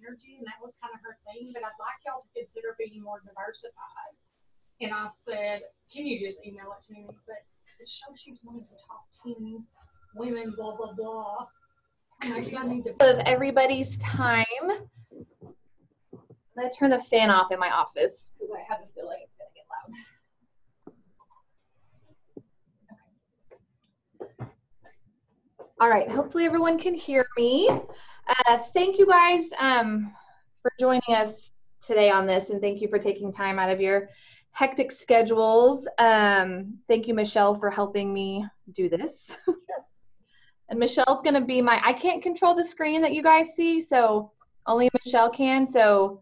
energy, and that was kind of her thing. But I'd like y'all to consider being more diversified. And I said, can you just email it to me? But it shows she's one of the top 10 women, blah, blah, blah. Maybe I need to. Of everybody's time. I'm going to turn the fan off in my office because I have a feeling it's going to get loud. Okay. All right, hopefully everyone can hear me. Thank you guys for joining us today on this, and thank you for taking time out of your hectic schedules. Thank you, Michelle, for helping me do this. And Michelle's going to be I can't control the screen that you guys see, so only Michelle can. So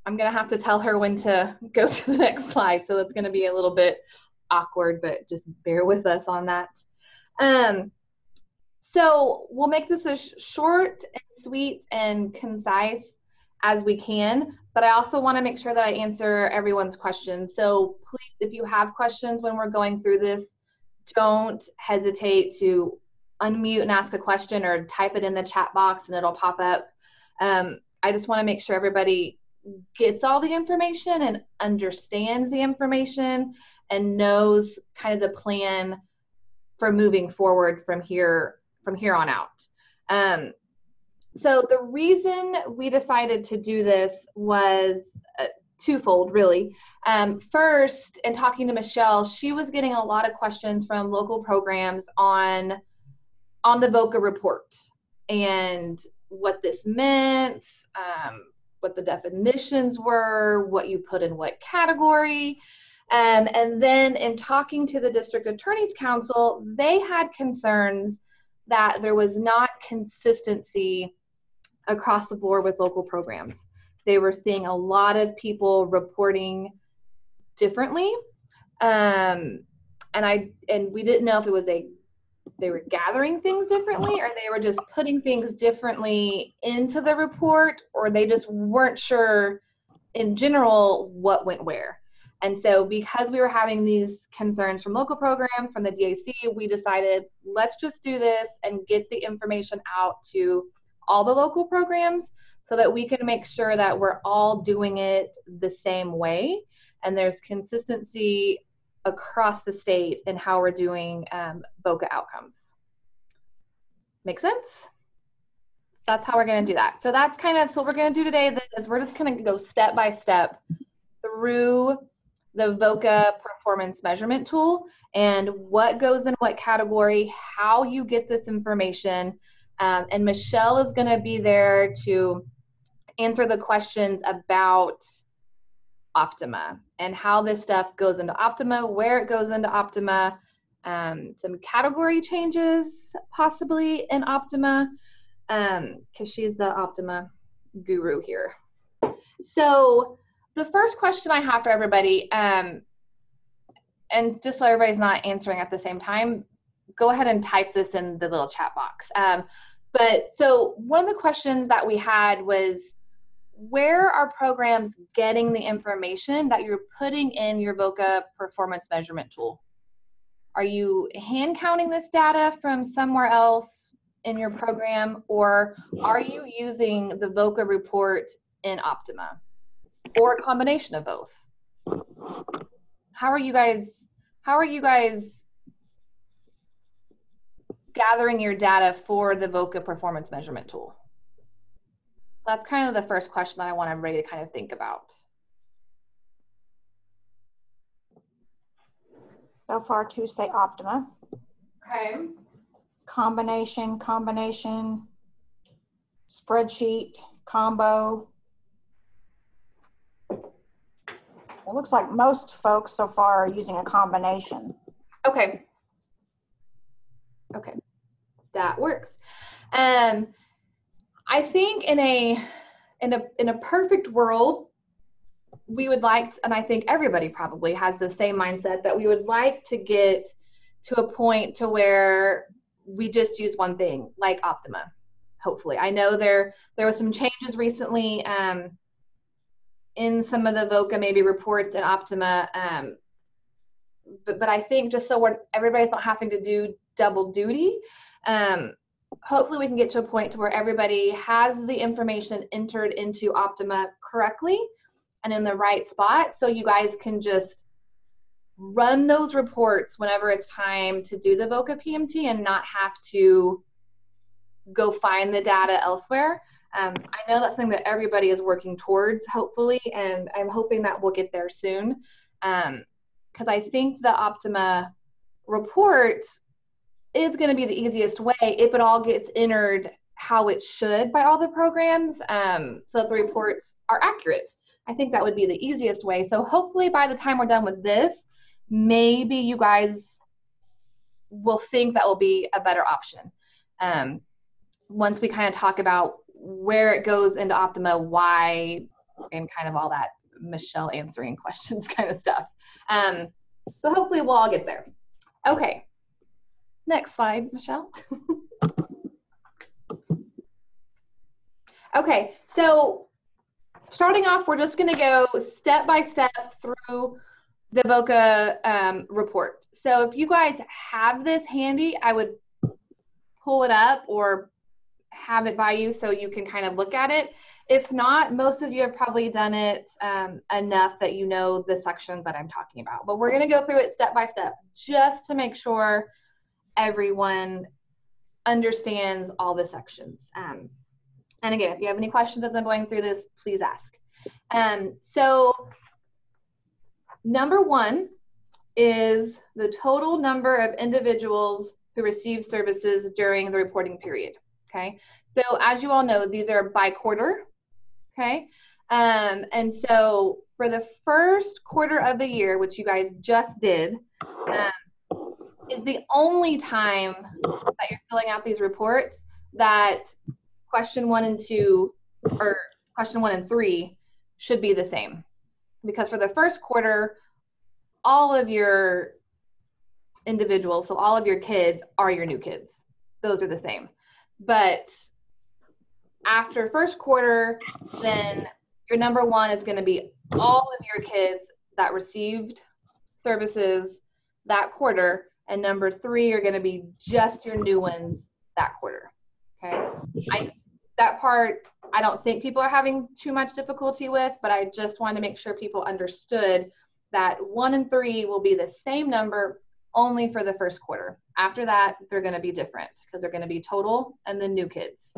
I'm going to have to tell her when to go to the next slide. So it's going to be a little bit awkward, but just bear with us on that. So we'll make this as short and sweet and concise as we can, but I also want to make sure that I answer everyone's questions. So please, if you have questions when we're going through this, don't hesitate to unmute and ask a question or type it in the chat box and it'll pop up. I just want to make sure everybody gets all the information and understands the information and knows kind of the plan for moving forward from here on out. So the reason we decided to do this was twofold, really. First, in talking to Michelle, she was getting a lot of questions from local programs on the VOCA report and what this meant, what the definitions were, what you put in what category. And then in talking to the District Attorney's Council, they had concerns that there was not consistency across the board with local programs. They were seeing a lot of people reporting differently. And we didn't know if it was they were gathering things differently or they were just putting things differently into the report, or they just weren't sure in general what went where. And so because we were having these concerns from local programs, from the DAC, we decided let's just do this and get the information out to all the local programs so that we can make sure that we're all doing it the same way and there's consistency across the state in how we're doing VOCA outcomes. Make sense? That's how we're going to do that. So that's kind of, so what we're going to do today is we're just going to go step by step through the VOCA performance measurement tool and what goes in what category, how you get this information. And Michelle is going to be there to answer the questions about Optima and how this stuff goes into Optima, where it goes into Optima, some category changes possibly in Optima, because she's the Optima guru here. So the first question I have for everybody, and just so everybody's not answering at the same time, go ahead and type this in the little chat box. But so one of the questions that we had was, where are programs getting the information that you're putting in your VOCA performance measurement tool? Are you hand counting this data from somewhere else in your program, or are you using the VOCA report in Optima, or a combination of both? How are you guys gathering your data for the VOCA performance measurement tool? That's kind of the first question that I want everybody to kind of think about. So far to say Optima. Okay. Combination, spreadsheet, combo. It looks like most folks so far are using a combination. Okay. Okay, that works. I think in a perfect world, we would like, and I think everybody probably has the same mindset, that we would like to get to a point to where we just use one thing, like Optima, hopefully. I know there was some changes recently in some of the VOCA maybe reports in Optima, but I think just so everybody's not having to do double duty, hopefully we can get to a point to where everybody has the information entered into Optima correctly and in the right spot, so you guys can just run those reports whenever it's time to do the VOCA PMT and not have to go find the data elsewhere. I know that's something that everybody is working towards, hopefully, and I'm hoping that we'll get there soon. Because I think the Optima report is going to be the easiest way if it all gets entered how it should by all the programs, so that the reports are accurate. I think that would be the easiest way. So hopefully by the time we're done with this, maybe you guys will think that will be a better option. Once we kind of talk about where it goes into Optima, why, and kind of all that Michelle answering questions kind of stuff. So hopefully we'll all get there. Okay, next slide, Michelle. Okay, so starting off, we're just gonna go step by step through the VOCA report. So if you guys have this handy, I would pull it up or have it by you so you can kind of look at it. If not, most of you have probably done it enough that you know the sections that I'm talking about. But we're going to go through it step by step just to make sure everyone understands all the sections. And again, if you have any questions as I'm going through this, please ask. So number one is the total number of individuals who receive services during the reporting period. Okay, so as you all know, these are by quarter. Okay, and so for the first quarter of the year, which you guys just did, is the only time that you're filling out these reports that question 1 and 2, or question 1 and 3 should be the same. Because for the first quarter, all of your individuals, so all of your kids are your new kids. Those are the same. But after first quarter, then your number 1 is going to be all of your kids that received services that quarter, and number 3 are going to be just your new ones that quarter. Okay, that part I don't think people are having too much difficulty with, but I just wanted to make sure people understood that 1 and 3 will be the same number only for the first quarter. After that, they're going to be different because they're going to be total and then new kids.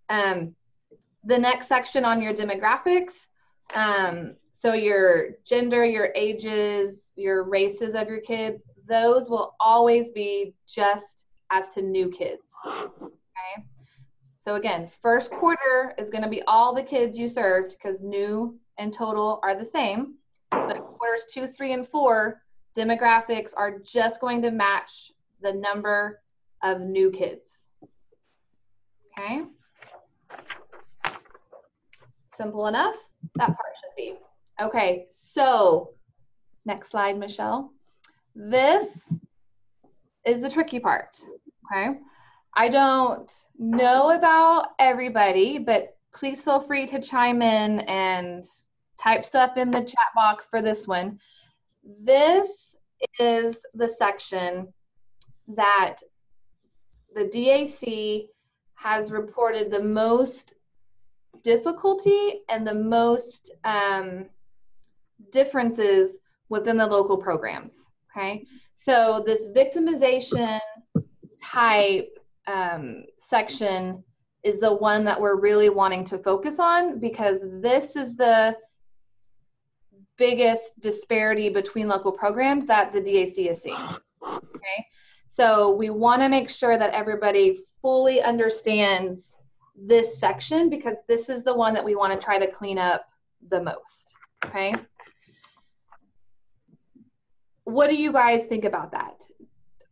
The next section on your demographics, so your gender, your ages, your races of your kids, those will always be just as to new kids. Okay. So again, first quarter is going to be all the kids you served because new and total are the same. But quarters 2, 3, and 4, demographics are just going to match the number of new kids. Okay. Simple enough? That part should be. Okay, so next slide, Michelle. This is the tricky part, okay? I don't know about everybody, but please feel free to chime in and type stuff in the chat box for this one. This is the section that the DAC has reported the most difficulty and the most differences within the local programs, okay? So this victimization type section is the one that we're really wanting to focus on because this is the biggest disparity between local programs that the DAC is seeing, okay? So we want to make sure that everybody fully understands this section because this is the one that we want to try to clean up the most, okay? What do you guys think about that?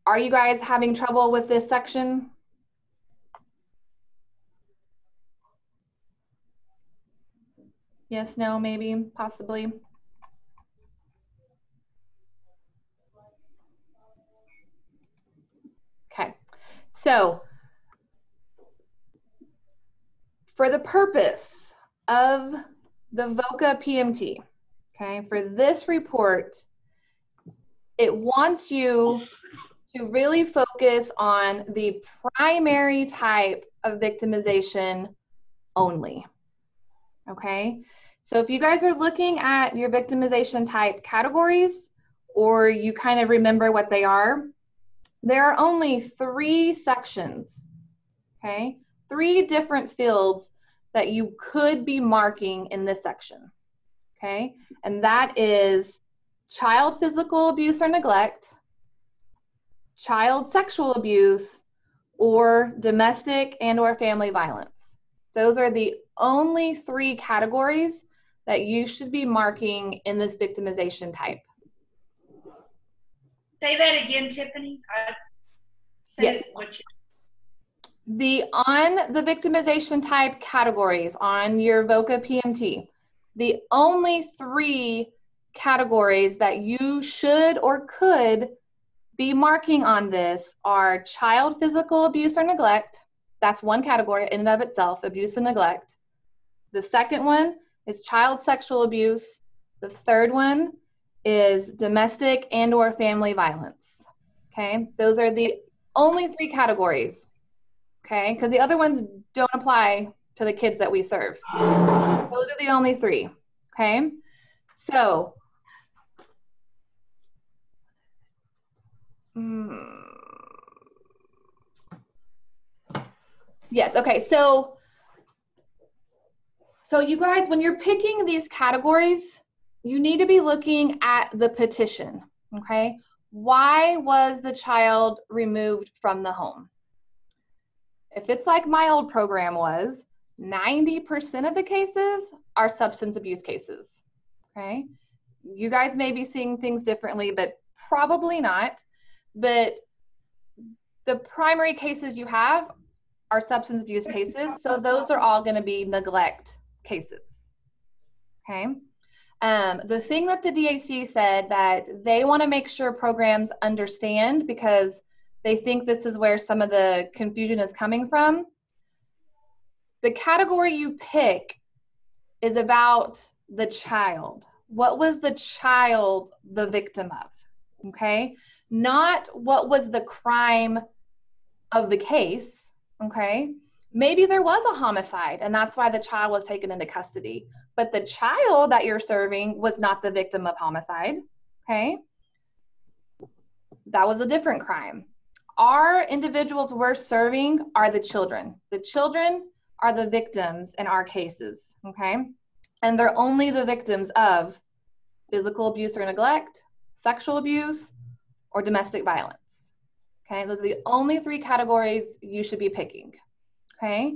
Are you guys having trouble with this section? Yes, no, maybe, possibly. Okay, so for the purpose of the VOCA PMT, okay, for this report, it wants you to really focus on the primary type of victimization only. Okay, so if you guys are looking at your victimization type categories, or you kind of remember what they are, there are only 3 sections, okay? 3 different fields that you could be marking in this section, okay? And that is child physical abuse or neglect, child sexual abuse, or domestic and or family violence. Those are the only 3 categories that you should be marking in this victimization type. Say that again, Tiffany. Yes. On the victimization type categories on your VOCA PMT, the only 3 categories that you should or could be marking on this are child physical abuse or neglect. That's one category in and of itself, abuse and neglect. The second one is child sexual abuse. The third one is domestic and or family violence. Okay, those are the only 3 categories. Okay, because the other ones don't apply to the kids that we serve. Those are the only 3. Okay, so yes, okay, so you guys, when you're picking these categories, you need to be looking at the petition, okay? Why was the child removed from the home? If it's like my old program was, 90% of the cases are substance abuse cases, okay? You guys may be seeing things differently, but probably not. But the primary cases you have are substance abuse cases, so those are all going to be neglect cases, okay? The thing that the DAC said that they want to make sure programs understand, because they think this is where some of the confusion is coming from. The category you pick is about the child. What was the child the victim of, okay? Not what was the crime of the case, okay? Maybe there was a homicide and that's why the child was taken into custody, but the child that you're serving was not the victim of homicide, okay? That was a different crime. Our individuals we're serving are the children. The children are the victims in our cases, okay? And they're only the victims of physical abuse or neglect, sexual abuse, or domestic violence, okay? Those are the only 3 categories you should be picking, okay?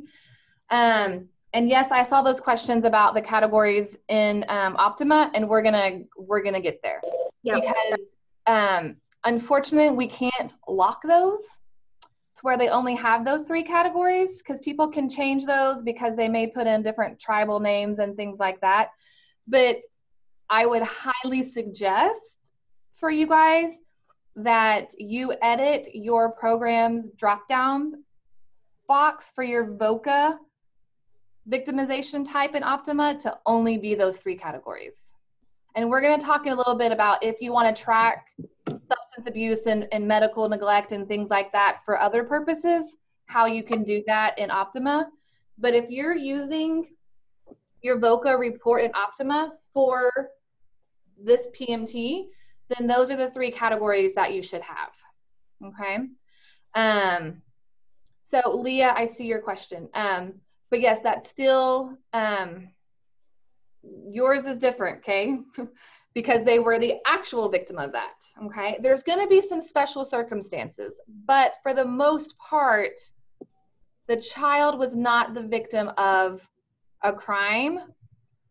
And yes, I saw those questions about the categories in Optima, and we're gonna get there. Yep. Because unfortunately, we can't lock those to where they only have those 3 categories, because people can change those because they may put in different tribal names and things like that. But I would highly suggest for you guys that you edit your program's drop-down box for your VOCA victimization type in Optima to only be those 3 categories. And we're going to talk a little bit about if you want to track substance abuse and medical neglect and things like that for other purposes, how you can do that in Optima. But if you're using your VOCA report in Optima for this PMT, then those are the 3 categories that you should have, okay? So Leah, I see your question. But yes, that's still, yours is different, okay? Because they were the actual victim of that, okay? There's gonna be some special circumstances, but for the most part, the child was not the victim of a crime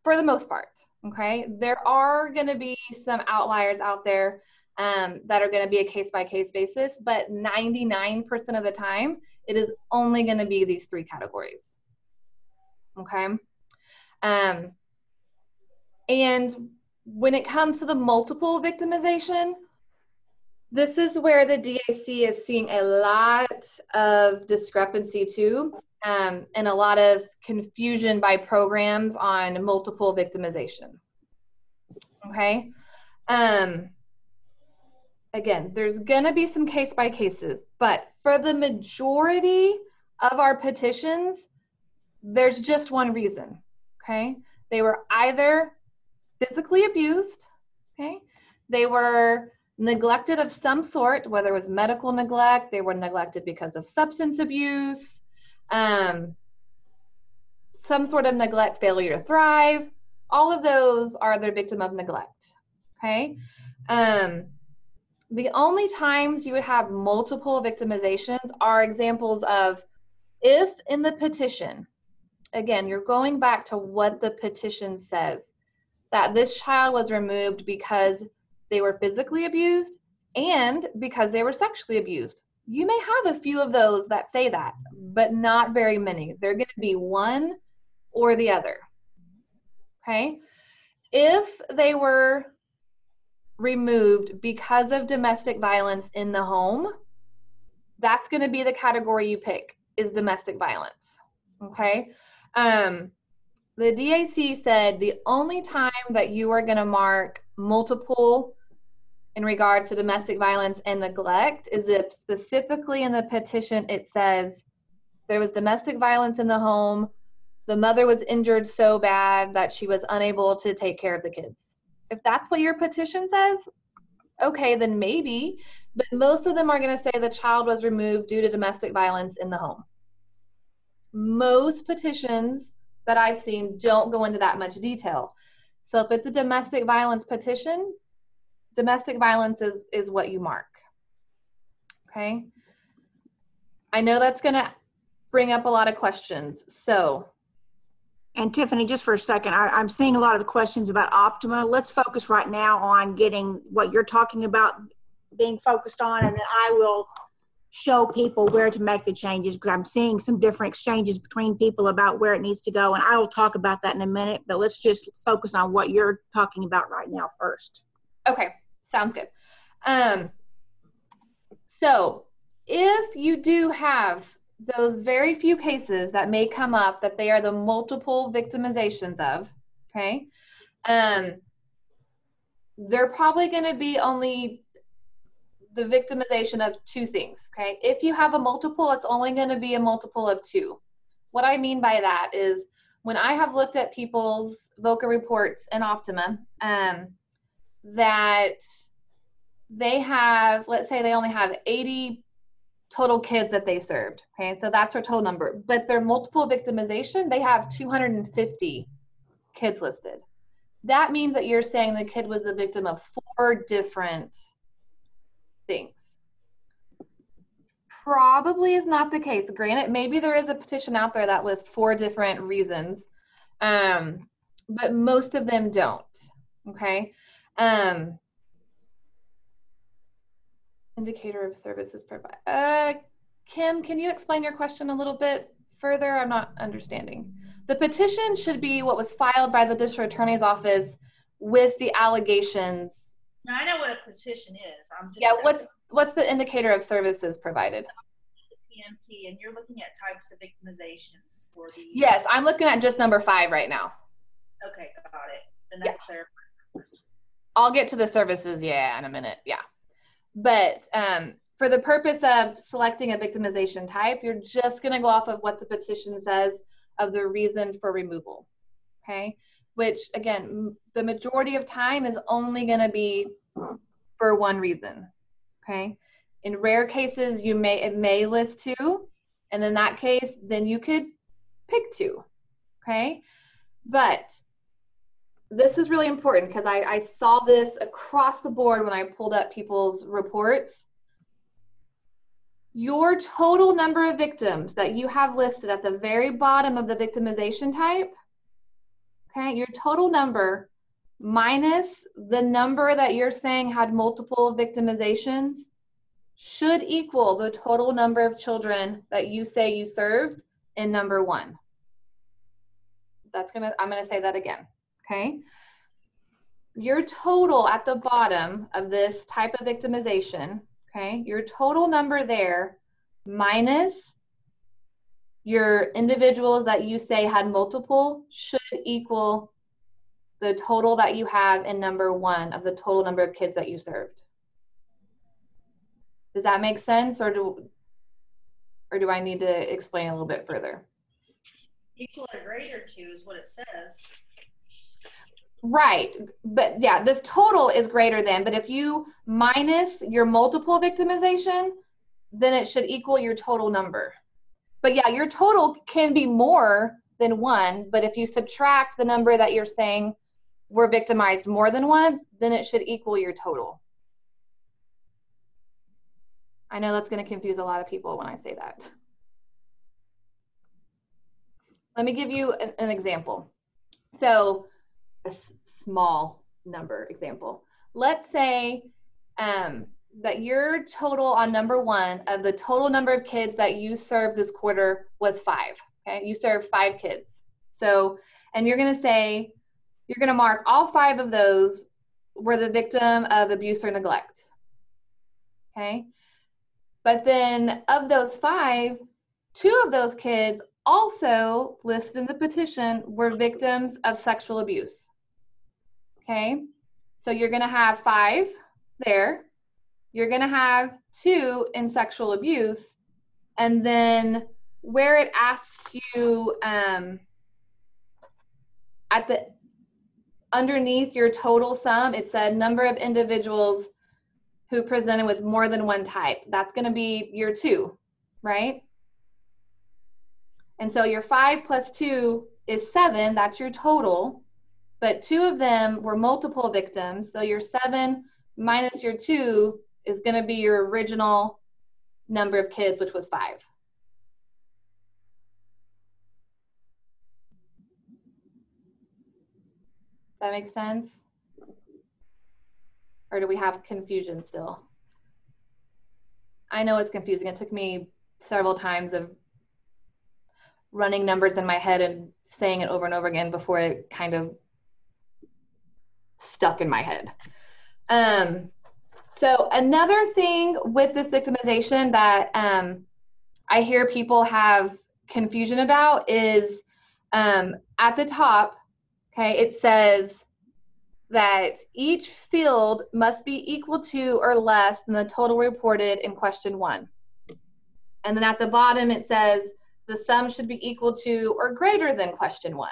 for the most part, okay? There are gonna be some outliers out there that are gonna be a case-by-case basis, but 99% of the time, it is only gonna be these 3 categories, okay? And when it comes to the multiple victimization, this is where the DAC is seeing a lot of discrepancy too, and a lot of confusion by programs on multiple victimization, okay? again, there's going to be some case by cases, but for the majority of our petitions, there's just one reason, okay? They were either physically abused, okay? They were neglected of some sort, whether it was medical neglect, they were neglected because of substance abuse, some sort of neglect, failure to thrive. All of those are the victim of neglect, okay? The only times you would have multiple victimizations are examples of if in the petition, again, you're going back to what the petition says, that this child was removed because they were physically abused and because they were sexually abused. You may have a few of those that say that, but not very many. They're going to be one or the other, okay? If they were removed because of domestic violence in the home, that's going to be the category you pick, is domestic violence, okay? The DAC said the only time that you are going to mark multiple in regards to domestic violence and neglect is if specifically in the petition it says there was domestic violence in the home, the mother was injured so bad that she was unable to take care of the kids. If that's what your petition says, okay, then maybe, but most of them are going to say the child was removed due to domestic violence in the home. Most petitions that I've seen don't go into that much detail. So if it's a domestic violence petition, domestic violence is what you mark, okay? I know that's going to bring up a lot of questions, so. And Tiffany, just for a second, I'm seeing a lot of the questions about Optima. Let's focus right now on getting what you're talking about being focused on, and then I will show people where to make the changes, because I'm seeing some different exchanges between people about where it needs to go, and I will talk about that in a minute, but let's just focus on what you're talking about right now first. Okay, sounds good. So if you do have those very few cases that may come up that they are the multiple victimizations of, okay, they're probably going to be only the victimization of two things, okay? If you have a multiple, it's only going to be a multiple of two. What I mean by that is when I have looked at people's VOCA reports in Optima, that they have, let's say they only have 80 total kids that they served, okay? So that's their total number. But their multiple victimization, they have 250 kids listed. That means that you're saying the kid was the victim of 4 different things. Probably is not the case. Granted, maybe there is a petition out there that lists 4 different reasons, but most of them don't, okay? Indicator of services provided. Kim, can you explain your question a little bit further? I'm not understanding. The petition should be what was filed by the district attorney's office with the allegations. Now, I know what a petition is. I'm just What's the indicator of services provided? The PMT, and you're looking at types of victimizations for the. Yes, I'm looking at just number 5 right now. Okay, got it. Then that clarifies. I'll get to the services, in a minute, But for the purpose of selecting a victimization type, you're just going to go off of what the petition says of the reason for removal, okay? Which, again, the majority of time is only going to be for one reason, okay? In rare cases, it may list 2, and in that case, then you could pick 2, okay? But this is really important because I saw this across the board when I pulled up people's reports. Your total number of victims that you have listed at the very bottom of the victimization type, okay, your total number minus the number that you're saying had multiple victimizations should equal the total number of children that you say you served in number 1. I'm gonna say that again. Okay, your total at the bottom of this type of victimization, okay, your total number there minus your individuals that you say had multiple should equal the total that you have in number 1 of the total number of kids that you served. Does that make sense, or do I need to explain a little bit further? Equal or greater to is what it says. Right, but yeah, this total is greater than, but if you minus your multiple victimization, then it should equal your total number. But yeah, your total can be more than 1, but if you subtract the number that you're saying were victimized more than once, then it should equal your total. I know that's going to confuse a lot of people when I say that. Let me give you an example. So a small number example. Let's say that your total on number 1 of the total number of kids that you served this quarter was 5. Okay, you served 5 kids. So, and you're going to say, you're going to mark all 5 of those were the victim of abuse or neglect. Okay, but then of those 5, 2 of those kids also listed in the petition were victims of sexual abuse. Okay, so you're going to have 5 there. You're going to have 2 in sexual abuse, and then where it asks you at the underneath your total sum, it said number of individuals who presented with more than one type. That's going to be your 2, right? And so your 5 plus 2 is 7. That's your total. But 2 of them were multiple victims. So your 7 minus your 2 is going to be your original number of kids, which was 5. Does that make sense? Or do we have confusion still? I know it's confusing. It took me several times of running numbers in my head and saying it over and over again before it kind of stuck in my head. So another thing with this victimization that I hear people have confusion about is at the top, okay, it says that each field must be equal to or less than the total reported in question 1. And then at the bottom it says the sum should be equal to or greater than question 1.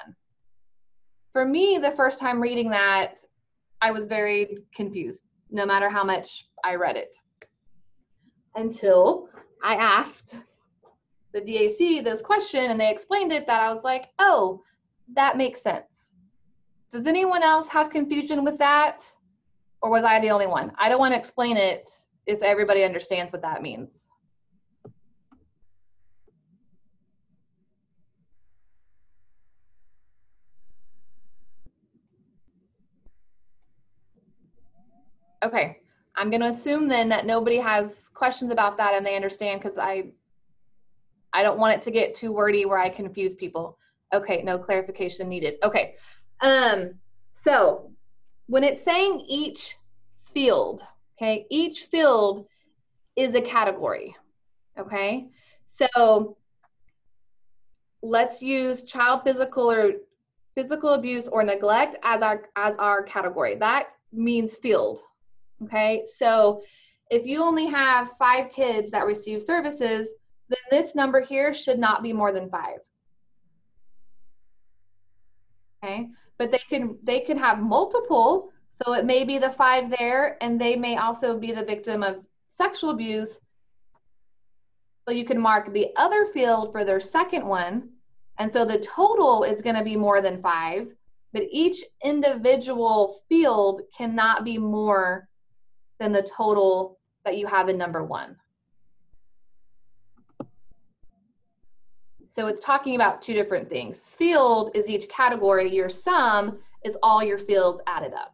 For me, the first time reading that, I was very confused, no matter how much I read it. Until I asked the DAC this question and they explained it, that I was like, oh, that makes sense. Does anyone else have confusion with that? Or was I the only one? I don't want to explain it if everybody understands what that means. Okay, I'm going to assume then that nobody has questions about that and they understand, because I don't want it to get too wordy where I confuse people. Okay, no clarification needed. Okay, so when it's saying each field, okay, each field is a category, okay? So let's use child physical abuse or neglect as our category. That means field, okay? So if you only have 5 kids that receive services, then this number here should not be more than 5. Okay, but they can have multiple, so it may be the 5 there, and they may also be the victim of sexual abuse. So you can mark the other field for their second one, and so the total is going to be more than 5, but each individual field cannot be more than the total that you have in number 1. So it's talking about 2 different things. Field is each category. Your sum is all your fields added up.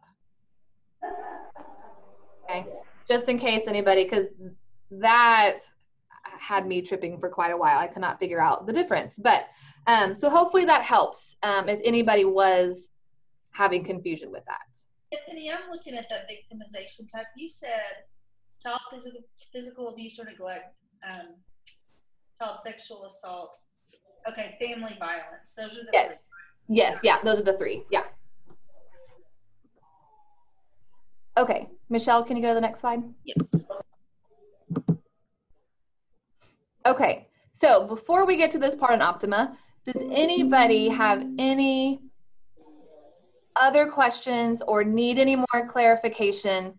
Okay, just in case anybody, because that had me tripping for quite a while. I could not figure out the difference. But so hopefully that helps if anybody was having confusion with that. Tiffany, I'm looking at that victimization type. You said child physical abuse or neglect, child sexual assault. Okay, family violence. Those are the 3. Yes, yeah, those are the 3. Yeah. Okay, Michelle, can you go to the next slide? Yes. Okay, so before we get to this part on Optima, does anybody have any other questions or need any more clarification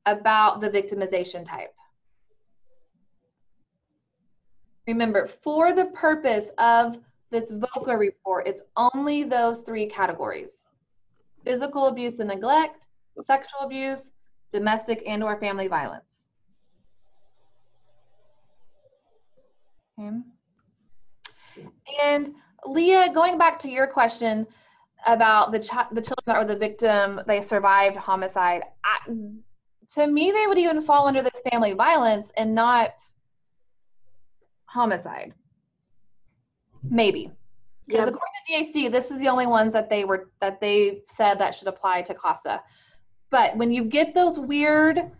about the victimization type? Remember, for the purpose of this VOCA report, it's only those 3 categories: physical abuse and neglect, sexual abuse, domestic and/or family violence. Okay. And Leah, going back to your question about the children that were the victim, they survived homicide. To me, they would even fall under this family violence and not homicide. Maybe. Because according to DAC, this is the only ones that they said that should apply to CASA. But when you get those weird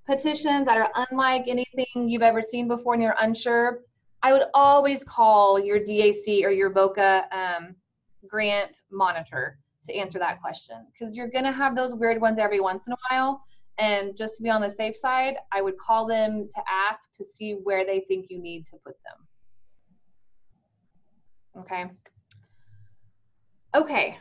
petitions that are unlike anything you've ever seen before and you're unsure, I would always call your DAC or your VOCA grant monitor to answer that question, because you're going to have those weird ones every once in a while. And just to be on the safe side, I would call them to ask to see where they think you need to put them. Okay. Okay.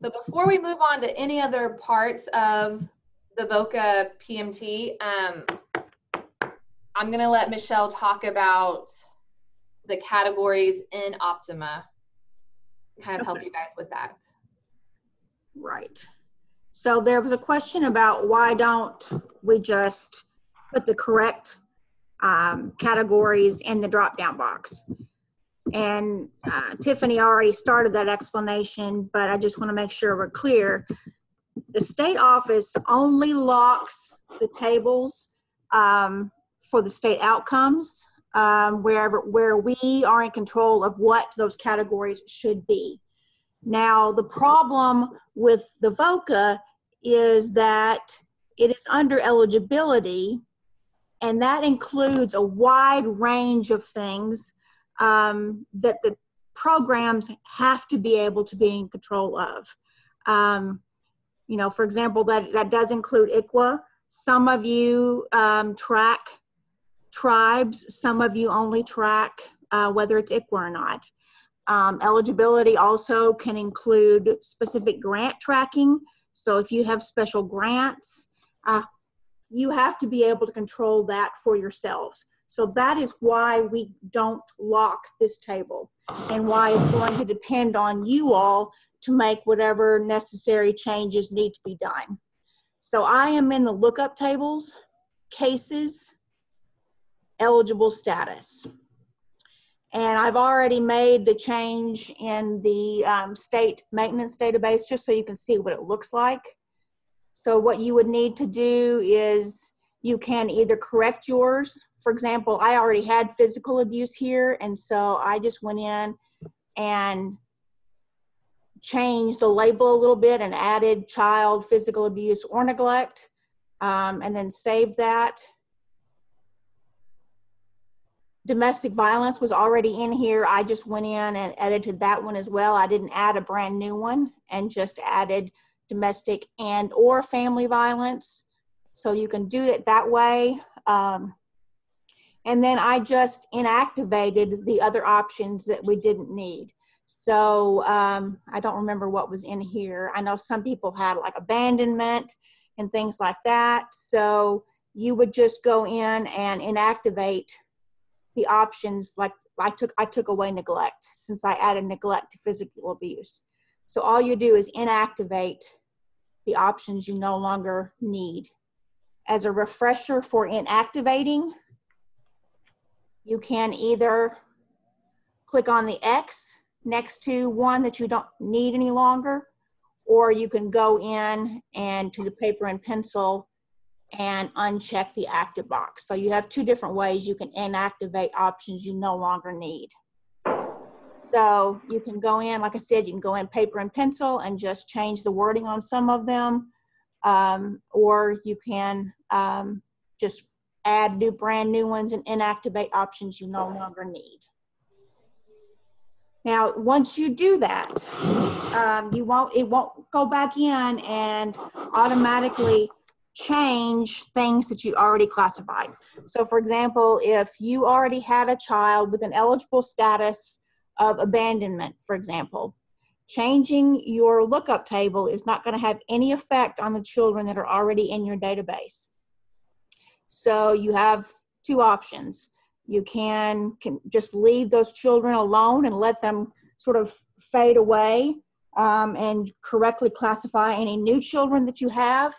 So before we move on to any other parts of the VOCA PMT, I'm going to let Michelle talk about the categories in Optima, kind of help you guys with that. Right. So there was a question about why don't we just put the correct categories in the drop-down box. And Tiffany already started that explanation, but I just want to make sure we're clear. The state office only locks the tables for the state outcomes where we are in control of what those categories should be. Now, the problem with the VOCA is that it is under eligibility, and that includes a wide range of things that the programs have to be able to be in control of. You know, for example, that does include ICWA. Some of you track tribes, some of you only track whether it's ICWA or not. Eligibility also can include specific grant tracking. So if you have special grants, you have to be able to control that for yourselves. So that is why we don't lock this table, and why it's going to depend on you all to make whatever necessary changes need to be done. So I am in the lookup tables, cases, eligible status. And I've already made the change in the state maintenance database just so you can see what it looks like. So what you would need to do is you can either correct yours. For example, I already had physical abuse here, and so I just went in and changed the label a little bit and added child physical abuse or neglect, and then saved that. Domestic violence was already in here. I just went in and edited that one as well. I didn't add a brand new one, and just added domestic and or family violence. So you can do it that way. And then I just inactivated the other options that we didn't need. So I don't remember what was in here. I know some people had like abandonment and things like that. So you would just go in and inactivate the options. Like I took away neglect, since I added neglect to physical abuse. So all you do is inactivate the options you no longer need. As a refresher for inactivating, you can either click on the X next to one that you don't need any longer, or you can go in and to the paper and pencil and uncheck the active box. So you have two different ways you can inactivate options you no longer need. So you can go in, like I said, you can go in paper and pencil and just change the wording on some of them, or you can just add brand new ones and inactivate options you no longer need. Now, once you do that, it won't go back in and automatically change things that you already classified. So for example, if you already had a child with an eligible status of abandonment, for example, changing your lookup table is not going to have any effect on the children that are already in your database. So you have two options. You can just leave those children alone and let them sort of fade away, and correctly classify any new children that you have.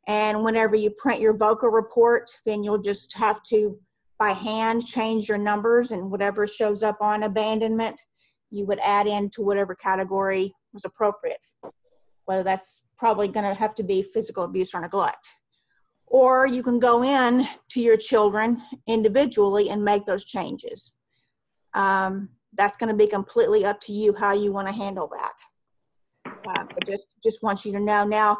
And whenever you print your VOCA report, then you'll just have to, by hand, change your numbers, and whatever shows up on abandonment, you would add into whatever category was appropriate, whether that's probably going to have to be physical abuse or neglect. Or you can go in to your children individually and make those changes. That's going to be completely up to you how you want to handle that. But just want you to know. Now,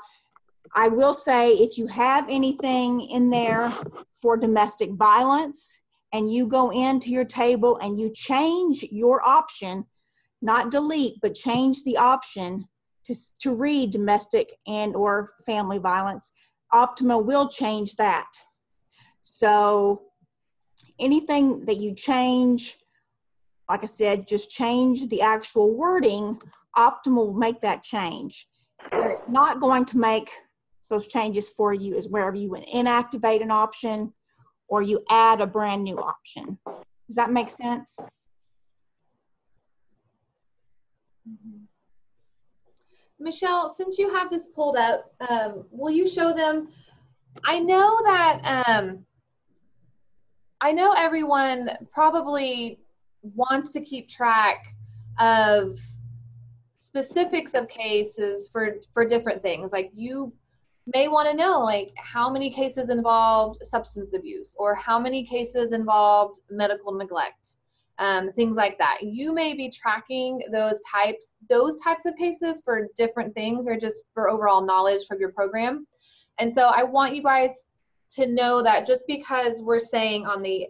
I will say, if you have anything in there for domestic violence and you go into your table and you change your option, not delete, but change the option to read domestic and or family violence, Optima will change that. So anything that you change, like I said, just change the actual wording. Optima will make that change. But it's not going to make those changes for you is wherever you inactivate an option or you add a brand new option. Does that make sense? Michelle, since you have this pulled up, will you show them? I know that I know everyone probably wants to keep track of specifics of cases for different things. Like, you may want to know, like, how many cases involved substance abuse or how many cases involved medical neglect, things like that. You may be tracking those types of cases for different things or just for overall knowledge from your program. And so I want you guys to know that just because we're saying on the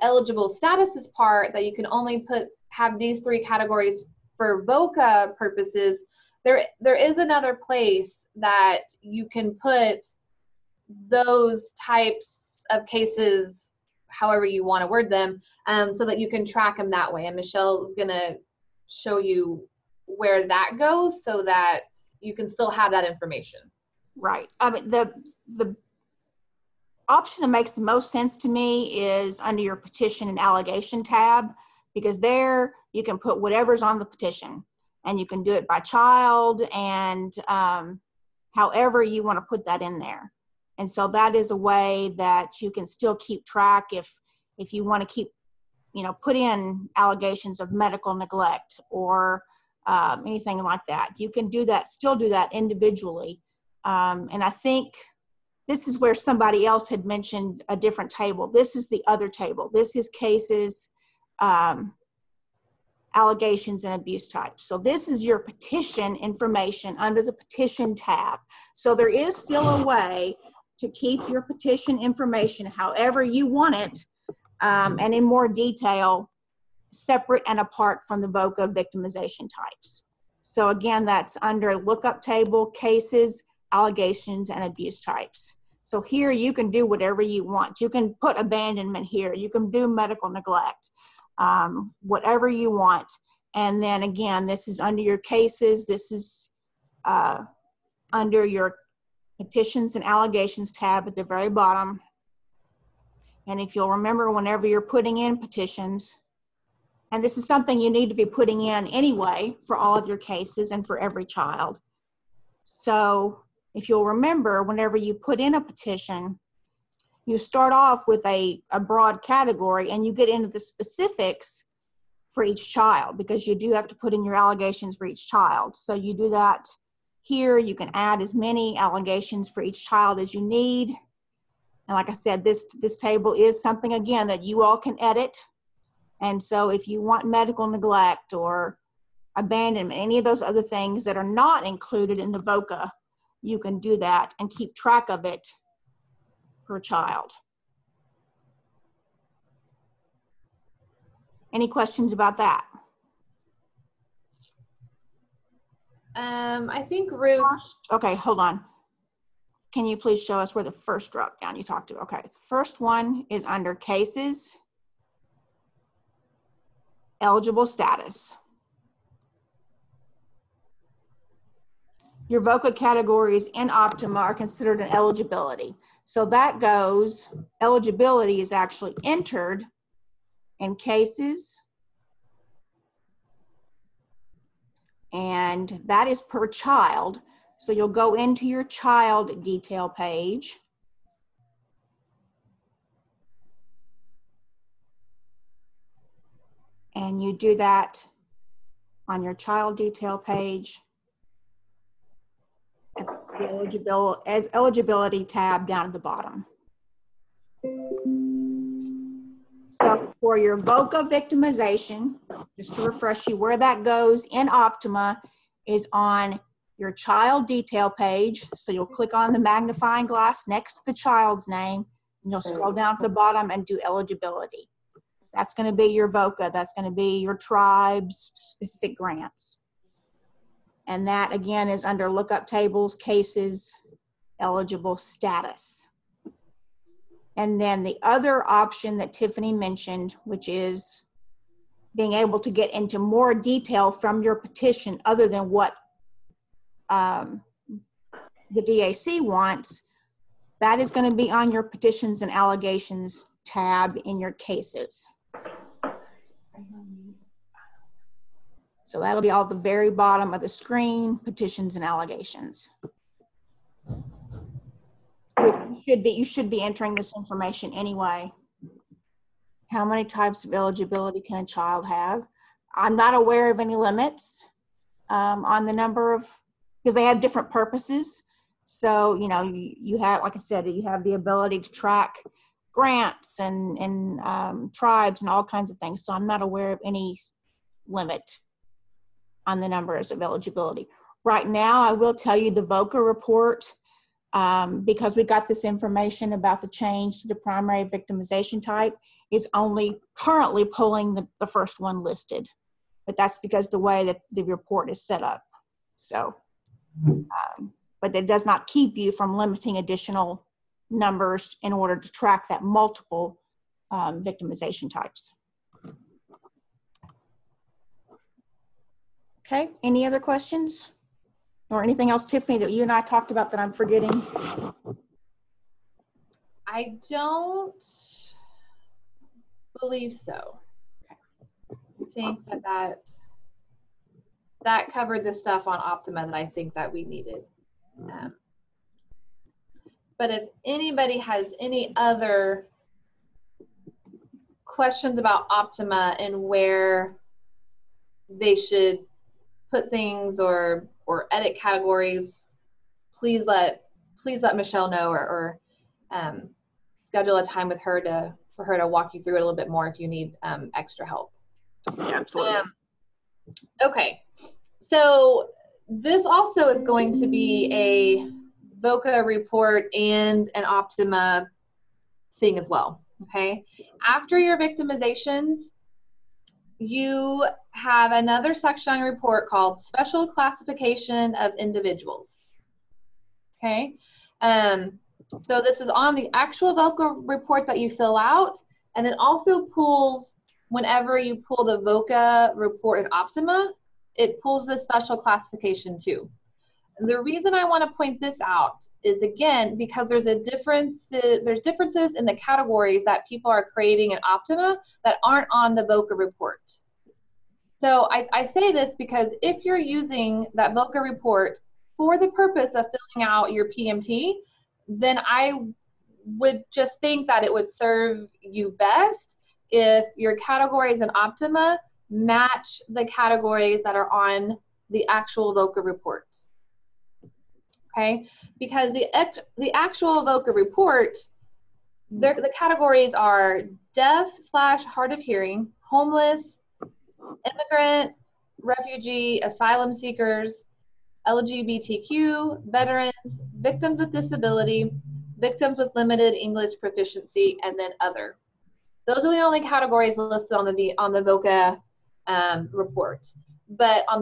eligible statuses part that you can only have these three categories for VOCA purposes, there is another place that you can put those types of cases, however you want to word them, so that you can track them that way. And Michelle is going to show you where that goes so that you can still have that information. Right. I mean, the option that makes the most sense to me is under your petition and allegation tab, because there you can put whatever's on the petition and you can do it by child and however you want to put that in there. And so that is a way that you can still keep track if you want to keep, put in allegations of medical neglect or anything like that. You can do that, still do that individually. And I think this is where somebody else had mentioned a different table. This is the other table. This is cases, allegations, and abuse types. So this is your petition information under the petition tab. So there is still a way to keep your petition information however you want it, and in more detail, separate and apart from the VOCA victimization types. So again, that's under lookup table, cases, allegations, and abuse types. So here you can do whatever you want. You can put abandonment here. You can do medical neglect, whatever you want. And then again, this is under your cases. This is under your petitions and allegations tab at the very bottom. And if you'll remember, whenever you're putting in petitions, and this is something you need to be putting in anyway for all of your cases and for every child. So if you'll remember, whenever you put in a petition, you start off with a broad category and you get into the specifics for each child, because you do have to put in your allegations for each child. So you do that here. You can add as many allegations for each child as you need. And like I said, this table is something, again, that you all can edit. And so if you want medical neglect or abandonment, any of those other things that are not included in the VOCA, you can do that and keep track of it per child. Any questions about that? I think Ruth. Okay, hold on. can you please show us where the first drop down you talked about? Okay, the first one is under cases, eligible status. Your VOCA categories in Optima are considered an eligibility. So that goes, eligibility is actually entered in cases, and that is per child. So you'll go into your child detail page. And you do that on your child detail page at the eligibility tab down at the bottom. So for your VOCA victimization, just to refresh you, where that goes in Optima is on your child detail page. So you'll click on the magnifying glass next to the child's name, and you'll scroll down to the bottom and do eligibility. That's going to be your VOCA. That's going to be your tribe's specific grants. And that, again, is under lookup tables, cases, eligible status. And then the other option that Tiffany mentioned, which is being able to get into more detail from your petition other than what the DAC wants, that is going to be on your petitions and allegations tab in your cases. So that'll be all at the very bottom of the screen, petitions and allegations. You should be entering this information anyway. How many types of eligibility can a child have? I'm not aware of any limits on the number of, because they have different purposes. So, you know, you have, like I said, you have the ability to track grants and tribes and all kinds of things. So I'm not aware of any limit on the numbers of eligibility. Right now, I will tell you the VOCA report, because we got this information about the change to the primary victimization type, is only currently pulling the first one listed. But that's because the way that the report is set up. So, but it does not keep you from limiting additional numbers in order to track that multiple victimization types. Okay, any other questions? Or anything else, Tiffany, that you and I talked about that I'm forgetting? I don't believe so. I think that covered the stuff on Optima that I think that we needed. But if anybody has any other questions about Optima and where they should put things or edit categories, please let Michelle know or schedule a time with her for her to walk you through it a little bit more if you need extra help. Yeah, absolutely. Okay, so this also is going to be a VOCA report and an Optima thing as well, okay? After your victimizations, you have another section on your report called Special Classification of Individuals, okay? So this is on the actual VOCA report that you fill out, and it also pulls, whenever you pull the VOCA report in Optima, it pulls the special classification too. The reason I want to point this out is, again, because there's differences in the categories that people are creating in Optima that aren't on the VOCA report. So I say this because if you're using that VOCA report for the purpose of filling out your PMT, then I would just think that it would serve you best if your categories in Optima match the categories that are on the actual VOCA report. Okay, because the actual VOCA report, the categories are deaf/hard of hearing, homeless, immigrant, refugee, asylum seekers, LGBTQ, veterans, victims with disability, victims with limited English proficiency, and then other. Those are the only categories listed on the VOCA report. But on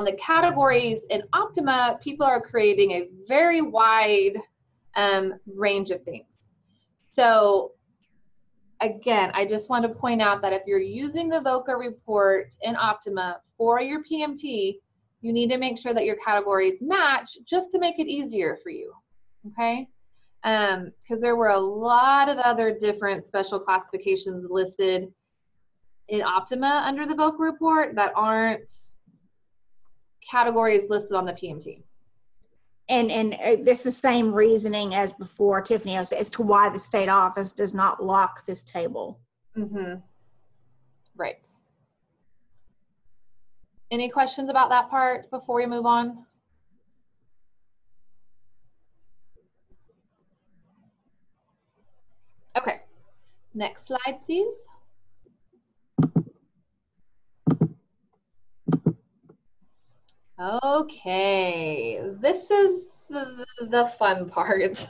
the categories in Optima, people are creating a very wide range of things. So again, I just want to point out that if you're using the VOCA report in Optima for your PMT, you need to make sure that your categories match just to make it easier for you, okay? Because there were a lot of other different special classifications listed in Optima under the VOCA report that aren't categories listed on the PMT. And this is the same reasoning as before, Tiffany, as to why the state office does not lock this table. Mm-hmm. Right. Any questions about that part before we move on? Okay, next slide, please. Okay, this is the fun part.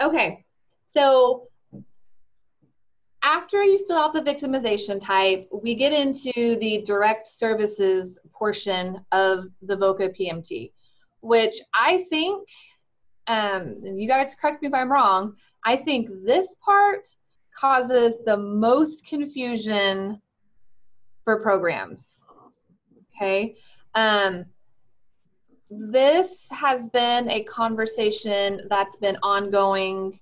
Okay, so after you fill out the victimization type, we get into the direct services portion of the VOCA PMT, which I think, and you guys correct me if I'm wrong, I think this part causes the most confusion for programs, okay? This has been a conversation that's been ongoing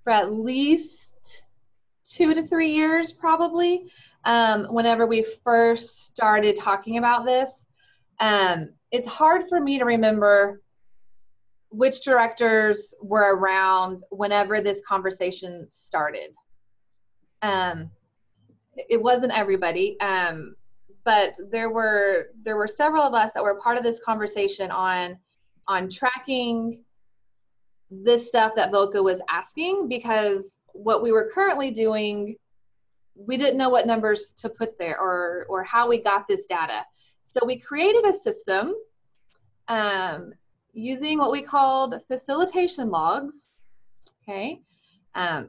for at least 2 to 3 years, probably, whenever we first started talking about this. It's hard for me to remember which directors were around whenever this conversation started. It wasn't everybody, but there were several of us that were part of this conversation on tracking this stuff that VOCA was asking, because what we were currently doing, we didn't know what numbers to put there or how we got this data. So we created a system using what we called facilitation logs, okay? And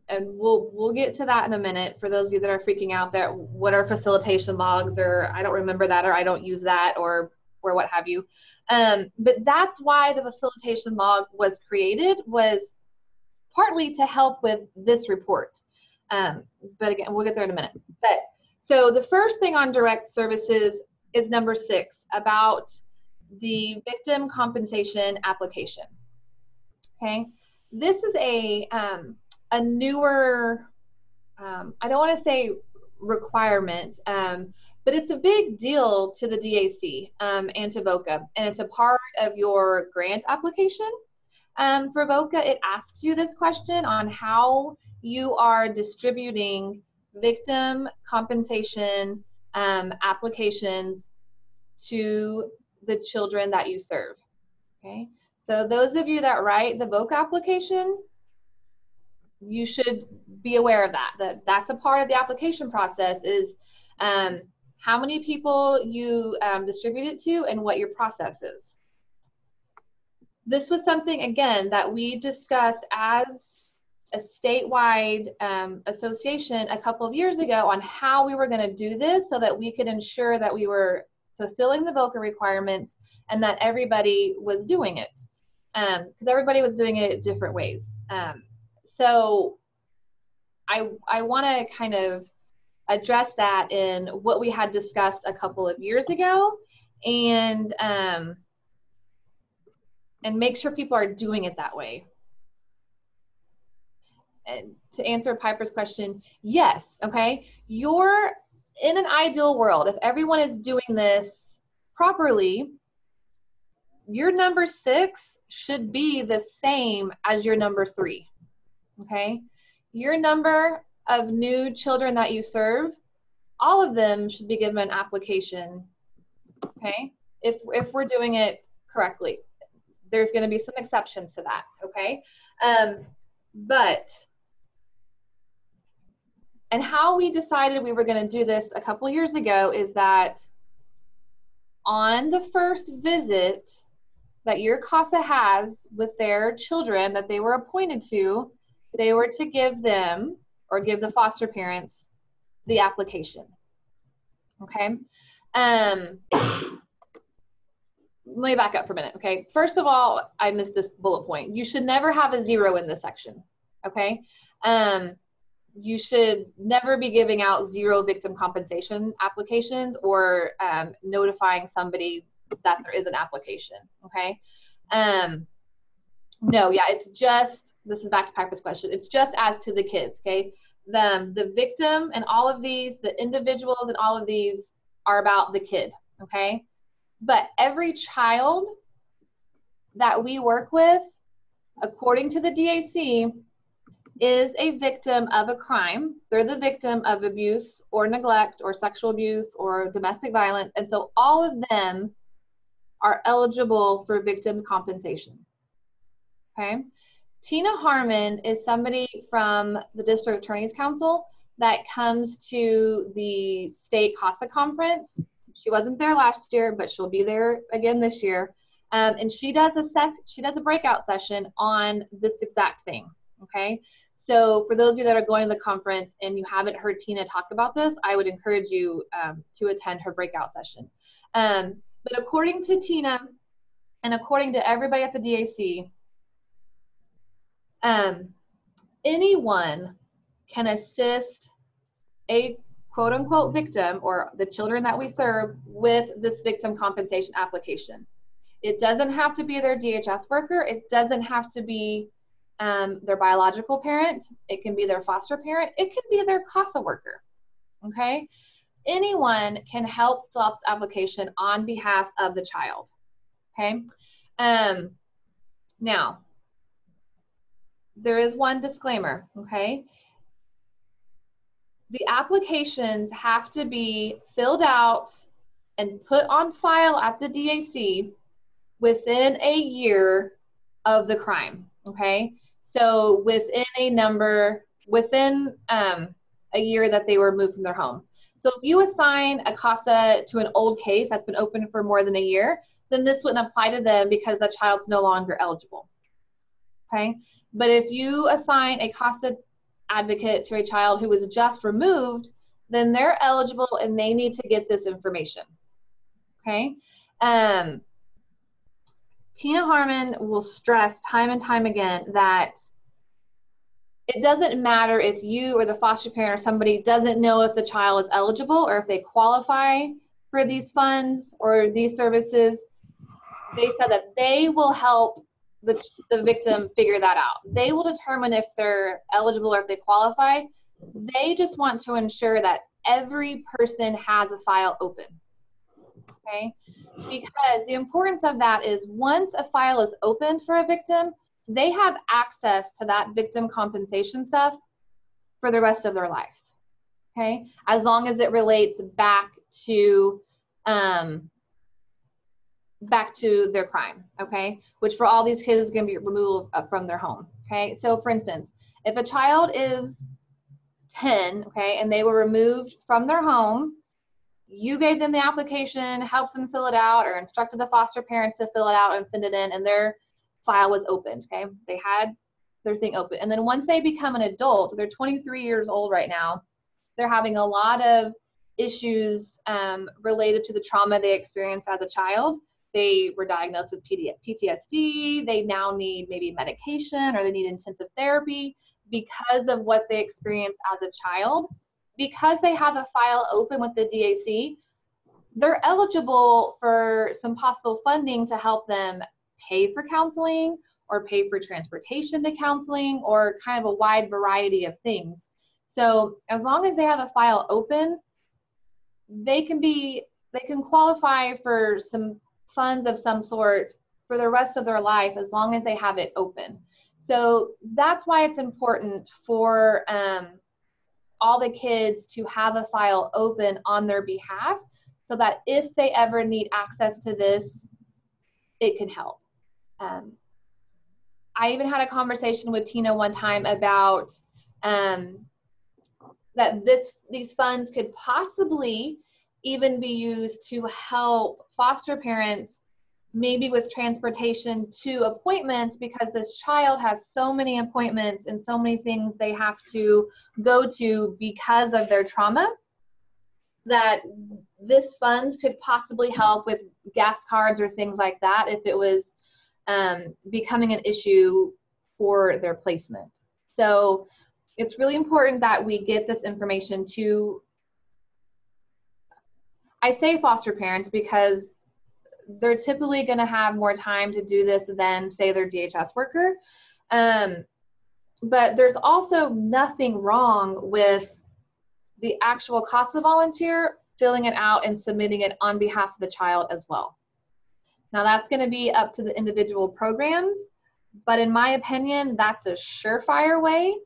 we'll get to that in a minute. For those of you that are freaking out there, what are facilitation logs, or I don't remember that, or I don't use that, or what have you. But that's why the facilitation log was created, was partly to help with this report. But again, we'll get there in a minute. But so the first thing on direct services is number 6, about the victim compensation application. Okay, this is a newer, I don't want to say requirement, but it's a big deal to the DAC and to VOCA, and it's a part of your grant application. For VOCA, it asks you this question on how you are distributing victim compensation applications to the children that you serve. Okay, so those of you that write the VOCA application, you should be aware of that. That's a part of the application process, is how many people you distribute it to and what your process is. This was something, again, that we discussed as a statewide association a couple of years ago on how we were going to do this so that we could ensure that we were fulfilling the VOCA requirements and that everybody was doing it, because everybody was doing it different ways. So I want to kind of address that in what we had discussed a couple of years ago, and make sure people are doing it that way. And to answer Piper's question, yes, okay? You're in an ideal world, if everyone is doing this properly, your number 6 should be the same as your number 3, okay? Your number of new children that you serve, all of them should be given an application, okay? If we're doing it correctly. There's going to be some exceptions to that, okay? And how we decided we were going to do this a couple years ago is that on the first visit that your CASA has with their children that they were appointed to, they were to give them, or give the foster parents, the application, okay? let me back up for a minute, okay? First of all, I missed this bullet point. You should never have a 0 in this section, okay? You should never be giving out 0 victim compensation applications or notifying somebody that there is an application, okay? No, yeah, it's just, this is back to Piper's question, it's just as to the kids, okay? The victim and all of these, the individuals and all of these are about the kid, okay? But every child that we work with, according to the DAC, is a victim of a crime. They're the victim of abuse or neglect or sexual abuse or domestic violence. And so all of them are eligible for victim compensation. Okay. Tina Harmon is somebody from the District Attorney's Council that comes to the state CASA conference. She wasn't there last year, but she'll be there again this year. And she does a breakout session on this exact thing. Okay. So for those of you that are going to the conference and you haven't heard Tina talk about this, I would encourage you to attend her breakout session. But according to Tina and according to everybody at the DAC, anyone can assist a quote unquote victim or the children that we serve with this victim compensation application. It doesn't have to be their DHS worker. It doesn't have to be their biological parent. It can be their foster parent. It can be their CASA worker, okay? Anyone can help fill out this application on behalf of the child, okay? Now, there is one disclaimer, okay? The applications have to be filled out and put on file at the DAC within a year of the crime, okay? So within a year that they were moved from their home. So if you assign a CASA to an old case that's been open for more than a year, then this wouldn't apply to them because the child's no longer eligible, okay? But if you assign a CASA advocate to a child who was just removed, then they're eligible and they need to get this information, okay? Tina Harmon will stress time and time again that it doesn't matter if you or the foster parent or somebody doesn't know if the child is eligible or if they qualify for these funds or these services. They said that they will help the victim figure that out. They will determine if they're eligible or if they qualify. They just want to ensure that every person has a file open, okay? Because the importance of that is once a file is opened for a victim, they have access to that victim compensation stuff for the rest of their life, okay? As long as it relates back to their crime, okay? Which for all these kids is gonna be removed from their home, okay? So for instance, if a child is 10, okay, and they were removed from their home, you gave them the application, helped them fill it out, or instructed the foster parents to fill it out and send it in, and their file was opened, okay? They had their thing open. And then once they become an adult, they're 23 years old right now, they're having a lot of issues related to the trauma they experienced as a child. They were diagnosed with PTSD, they now need maybe medication or they need intensive therapy because of what they experienced as a child. Because they have a file open with the DAC, they're eligible for some possible funding to help them pay for counseling or pay for transportation to counseling or kind of a wide variety of things. So as long as they have a file open, they can qualify for some funds of some sort for the rest of their life as long as they have it open. So that's why it's important for all the kids to have a file open on their behalf so that if they ever need access to this, it can help. I even had a conversation with Tina one time about that these funds could possibly even be used to help foster parents maybe with transportation to appointments because this child has so many appointments and so many things they have to go to because of their trauma that this funds could possibly help with gas cards or things like that if it was becoming an issue for their placement. So it's really important that we get this information to, I say foster parents because they're typically going to have more time to do this than, say, their DHS worker. But there's also nothing wrong with the actual CASA volunteer filling it out and submitting it on behalf of the child as well. Now that's going to be up to the individual programs, but in my opinion, that's a surefire way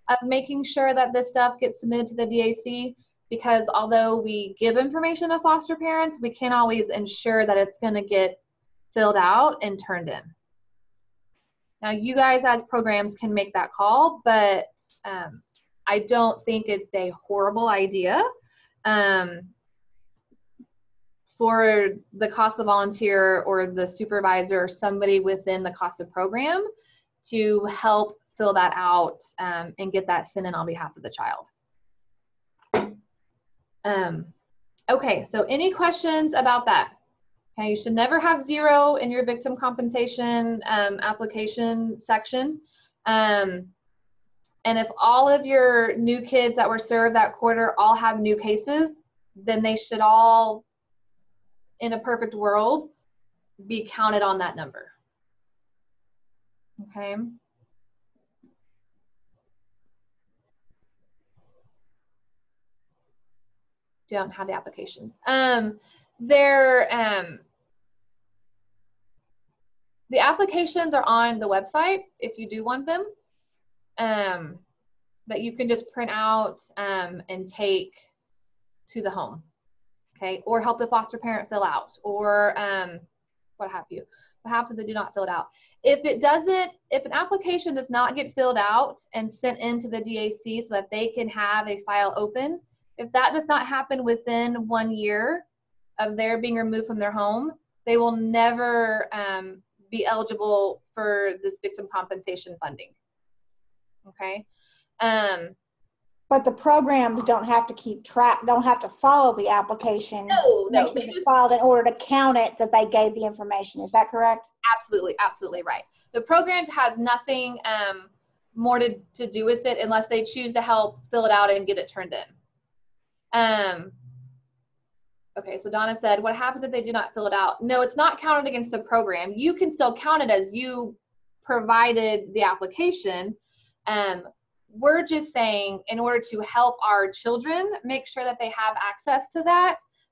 of making sure that this stuff gets submitted to the DAC, because although we give information to foster parents, we can't always ensure that it's going to get filled out and turned in. Now you guys as programs can make that call, but I don't think it's a horrible idea for the CASA volunteer or the supervisor or somebody within the CASA program to help fill that out and get that sent in on behalf of the child. Okay, so any questions about that? Okay, you should never have 0 in your victim compensation application section. And if all of your new kids that were served that quarter all have new cases, then they should all, in a perfect world, be counted on that number. Okay. Don't have the applications. The applications are on the website if you do want them, that you can just print out and take to the home, okay? Or help the foster parent fill out, or what have you. What happens if they do not fill it out? If an application does not get filled out and sent into the DAC so that they can have a file opened, if that does not happen within 1 year of their being removed from their home, they will never be eligible for this victim compensation funding. Okay. But the programs don't have to keep track, don't have to follow the application. No, make sure it's filed in order to count it that they gave the information. Is that correct? Absolutely, absolutely right. The program has nothing more to do with it unless they choose to help fill it out and get it turned in. Okay, so Donna said, what happens if they do not fill it out? No, it's not counted against the program. You can still count it as you provided the application. We're just saying, in order to help our children make sure that they have access to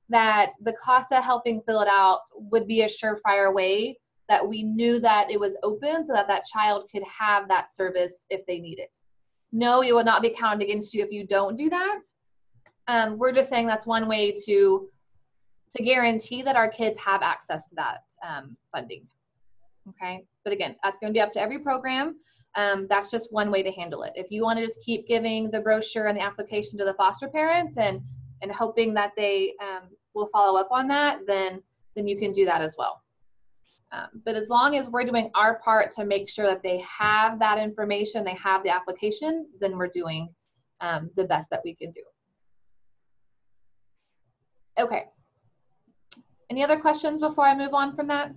that the CASA helping fill it out would be a surefire way that we knew that it was open so that that child could have that service if they need it. No, it will not be counted against you if you don't do that. We're just saying that's one way to guarantee that our kids have access to that funding. Okay, but again, that's going to be up to every program. That's just one way to handle it. If you want to just keep giving the brochure and the application to the foster parents and hoping that they will follow up on that, then you can do that as well. But as long as we're doing our part to make sure that they have that information, they have the application, then we're doing the best that we can do. Okay. Any other questions before I move on from that?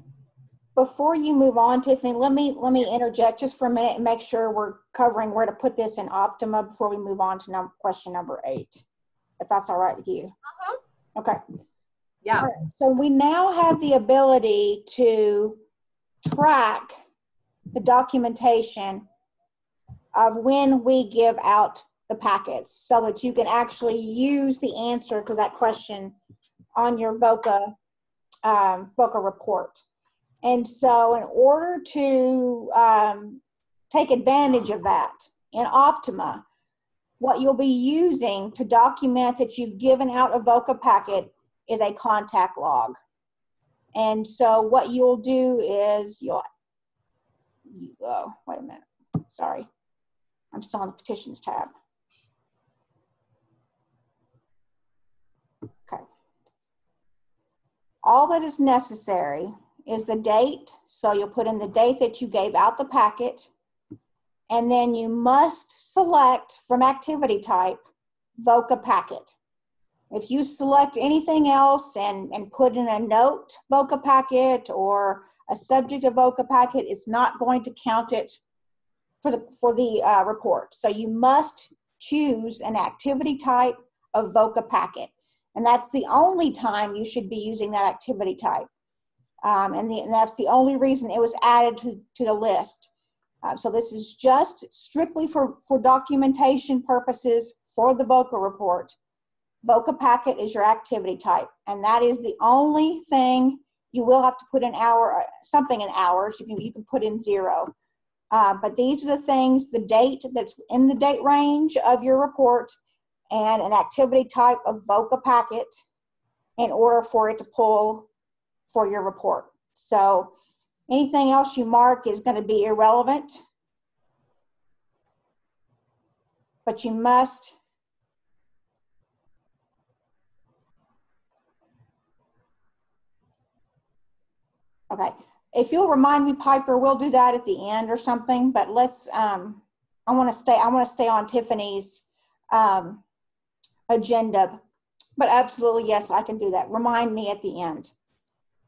Before you move on, Tiffany, let me interject just for a minute and make sure we're covering where to put this in Optima before we move on to question number 8, if that's all right with you. Okay. Yeah. All right. So we now have the ability to track the documentation of when we give out the packets so that you can actually use the answer to that question on your VOCA report. And so in order to take advantage of that in Optima, what you'll be using to document that you've given out a VOCA packet is a contact log. And so what you'll do is wait a minute, sorry. I'm still on the petitions tab. Okay. All that is necessary is the date. So you'll put in the date that you gave out the packet, and then you must select from activity type VOCA packet. If you select anything else and put in a note VOCA packet or a subject of VOCA packet, it's not going to count it for the report. So you must choose an activity type of VOCA packet. And that's the only time you should be using that activity type. And that's the only reason it was added to the list. So this is just strictly for documentation purposes for the VOCA report. VOCA packet is your activity type, and that is the only thing. You will have to put in something in hours. You can put in 0. But these are the things, the date that's in the date range of your report and an activity type of VOCA packet in order for it to pull for your report. So anything else you mark is going to be irrelevant, but you must okay. If you'll remind me, Piper, we'll do that at the end or something, but let's, I want to stay on Tiffany's agenda, but absolutely, yes, I can do that. Remind me at the end.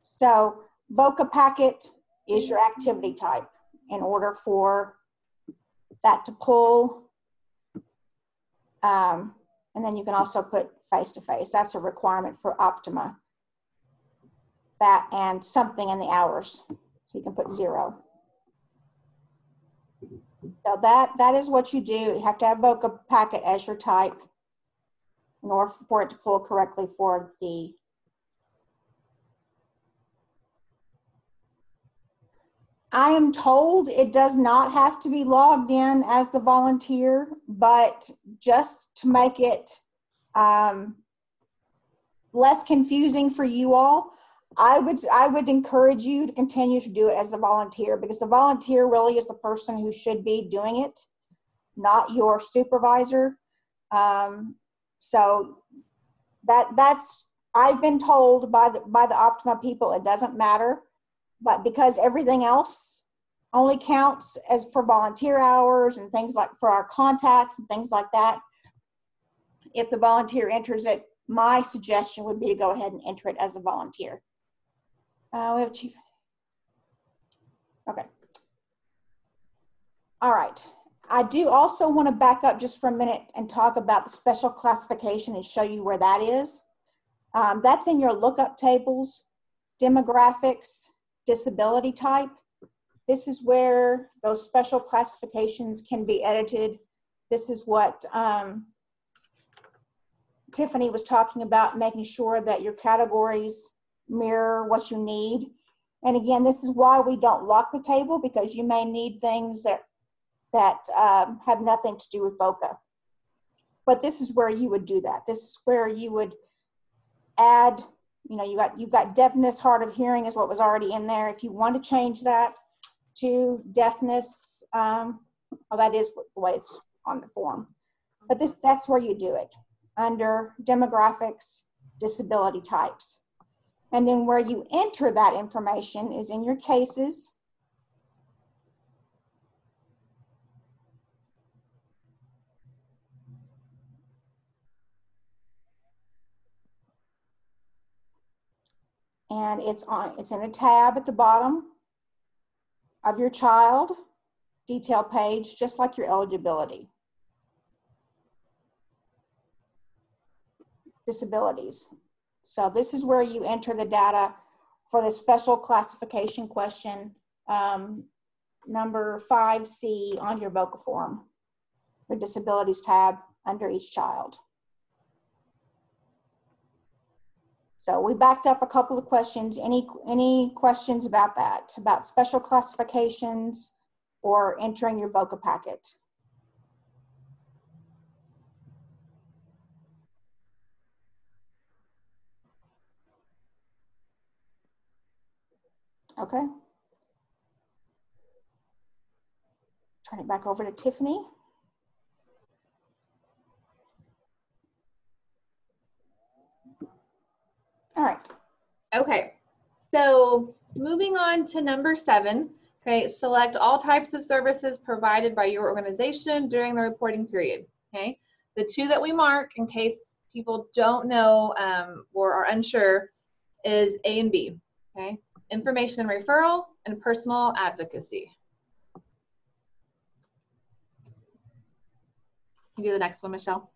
So VOCA packet is your activity type in order for that to pull. And then you can also put face-to-face. That's a requirement for Optima. That and something in the hours. So you can put 0. So that is what you do. You have to have VOCA packet as your type in order for it to pull correctly for the I am told it does not have to be logged in as the volunteer, but just to make it less confusing for you all, I would encourage you to continue to do it as a volunteer, because the volunteer really is the person who should be doing it, not your supervisor. So that's I've been told by the Optima people it doesn't matter, but because everything else only counts as for volunteer hours and things like for our contacts and things like that, if the volunteer enters it, my suggestion would be to go ahead and enter it as a volunteer. We have chief. Okay. All right. I do also want to back up just for a minute and talk about the special classification and show you where that is. That's in your lookup tables, demographics, disability type. This is where those special classifications can be edited. This is what Tiffany was talking about, making sure that your categories mirror what you need. And again, this is why we don't lock the table, because you may need things that have nothing to do with VOCA. But this is where you would do that. This is where you would add, you've got deafness, hard of hearing is what was already in there. If you want to change that to deafness, well, that is the way it's on the form. But that's where you do it, under demographics, disability types. And then where you enter that information is in your cases. And it's in a tab at the bottom of your child detail page, just like your eligibility. Disabilities. So this is where you enter the data for the special classification question, number 5C on your VOCA form, the disabilities tab under each child. So we backed up a couple of questions. Any questions about that, about special classifications or entering your VOCA packet? Okay. Turn it back over to Tiffany. All right. Okay, so moving on to number 7. Okay, select all types of services provided by your organization during the reporting period. Okay, the 2 that we mark, in case people don't know or are unsure is A and B, okay? Information and referral and personal advocacy. You do the next one, Michelle.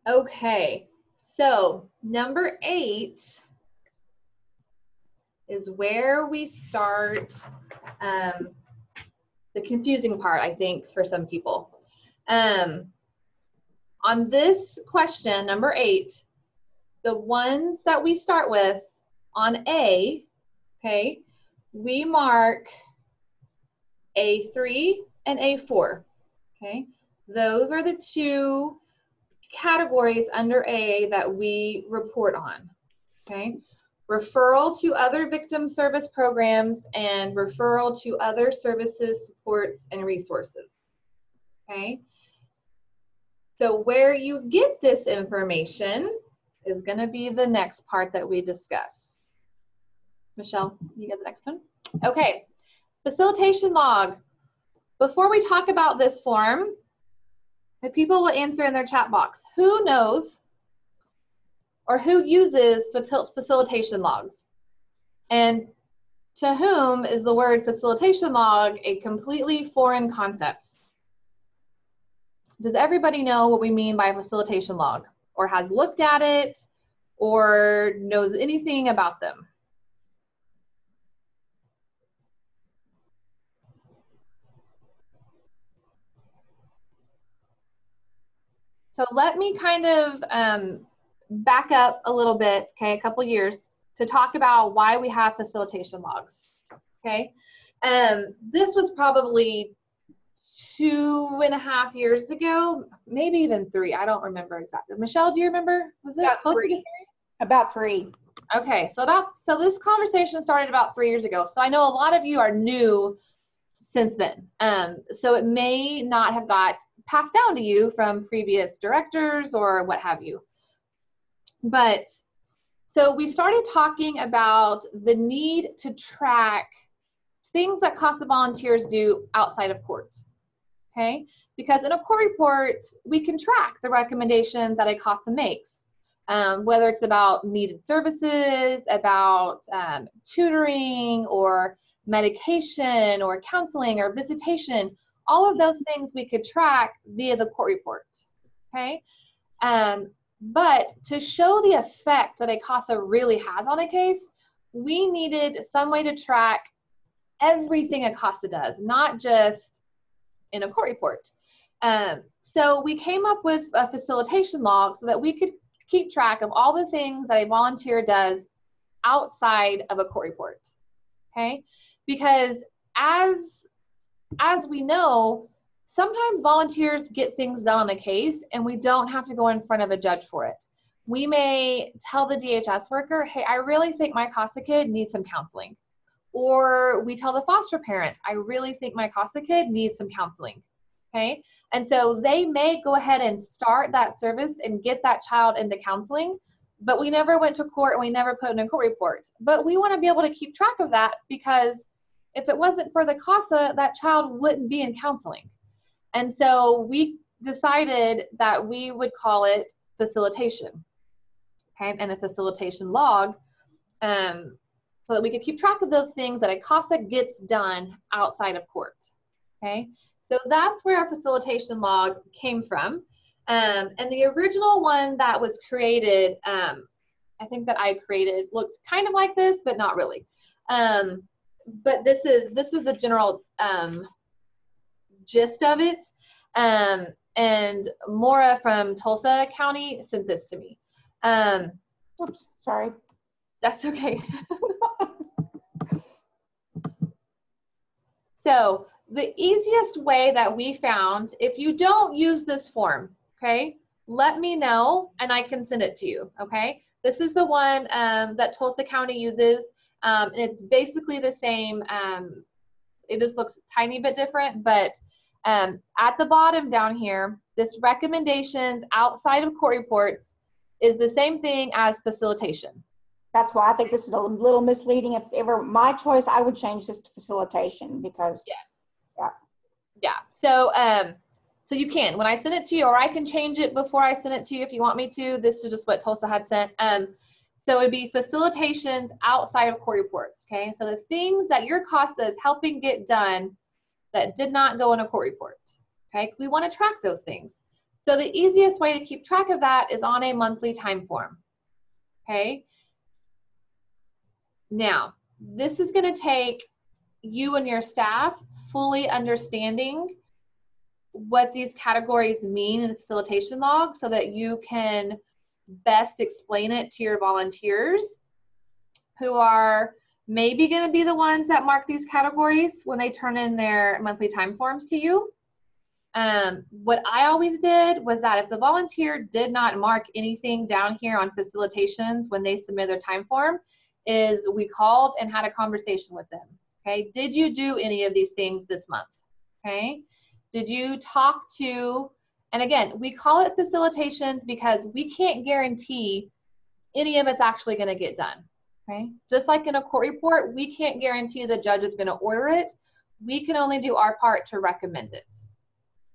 Okay, so number 8 is where we start the confusing part, I think, for some people. On this question, number 8, the ones that we start with on A, okay, we mark A3 and A4, okay? Those are the 2 categories under A that we report on, okay? Referral to other victim service programs and referral to other services, supports, and resources, okay? So where you get this information is gonna be the next part that we discuss. Michelle, you get the next one? Okay, facilitation log. Before we talk about this form, the people will answer in their chat box, who knows or who uses facilitation logs? And to whom is the word facilitation log a completely foreign concept? Does everybody know what we mean by a facilitation log, or has looked at it, or knows anything about them? So let me kind of back up a little bit, okay, a couple years, to talk about why we have facilitation logs, okay? This was probably 2.5 years ago, maybe even 3. I don't remember exactly. Michelle, do you remember? Was it About closer 3. to 3? About 3. Okay, so this conversation started about 3 years ago. So I know a lot of you are new since then. So it may not have got passed down to you from previous directors or what have you. But so we started talking about the need to track things that CASA volunteers do outside of court, okay? Because in a court report, we can track the recommendations that a CASA makes, whether it's about needed services, about tutoring or medication or counseling or visitation. All of those things we could track via the court report, okay? But to show the effect that a CASA really has on a case, we needed some way to track everything a CASA does, not just in a court report. So we came up with a facilitation log so that we could keep track of all the things that a volunteer does outside of a court report, okay? Because as we know, sometimes volunteers get things done on a case and we don't have to go in front of a judge for it. We may tell the DHS worker, hey, I really think my CASA kid needs some counseling. Or we tell the foster parent, I really think my CASA kid needs some counseling, okay? And so they may go ahead and start that service and get that child into counseling, but we never went to court and we never put in a court report. But we want to be able to keep track of that, because if it wasn't for the CASA, that child wouldn't be in counseling. And so we decided that we would call it facilitation, okay, and a facilitation log, so that we could keep track of those things that a CASA gets done outside of court, okay? So that's where our facilitation log came from. And the original one that was created, I think that I created, looked kind of like this, but not really. But this is the general gist of it. And Maura from Tulsa County sent this to me. Oops, sorry. That's okay. So the easiest way that we found, if you don't use this form, okay, let me know and I can send it to you, okay? This is the one that Tulsa County uses. And it's basically the same. It just looks a tiny bit different, but at the bottom down here, this recommendations outside of court reports is the same thing as facilitation. That's why I think this is a little misleading. If ever my choice, I would change this to facilitation, because yeah. So So you can, when I send it to you, or I can change it before I send it to you if you want me to. This is just what Tulsa had sent. So it'd be facilitations outside of court reports, okay? So the things that your CASA is helping get done that did not go in a court report, okay? 'Cause we want to track those things. So the easiest way to keep track of that is on a monthly time form, okay? Now, this is going to take you and your staff fully understanding what these categories mean in the facilitation log so that you can best explain it to your volunteers who are maybe going to be the ones that mark these categories when they turn in their monthly time forms to you. What I always did was that if the volunteer did not mark anything down here on facilitations when they submit their time form, is we called and had a conversation with them. Okay, did you do any of these things this month? Okay, did you talk to, and again, we call it facilitations because we can't guarantee any of it's actually going to get done. Okay, just like in a court report, we can't guarantee the judge is going to order it. We can only do our part to recommend it.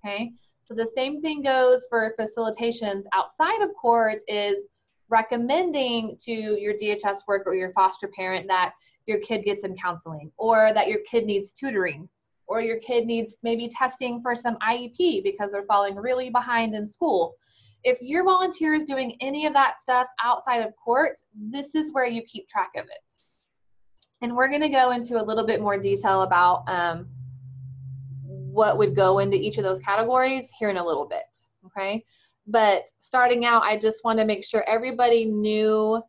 Okay, so the same thing goes for facilitations outside of court, is recommending to your DHS work or your foster parent that your kid gets in counseling, or that your kid needs tutoring, or your kid needs maybe testing for some IEP because they're falling really behind in school. If your volunteer is doing any of that stuff outside of court, this is where you keep track of it. And we're going to go into a little bit more detail about what would go into each of those categories here in a little bit, okay? But starting out, I just want to make sure everybody knew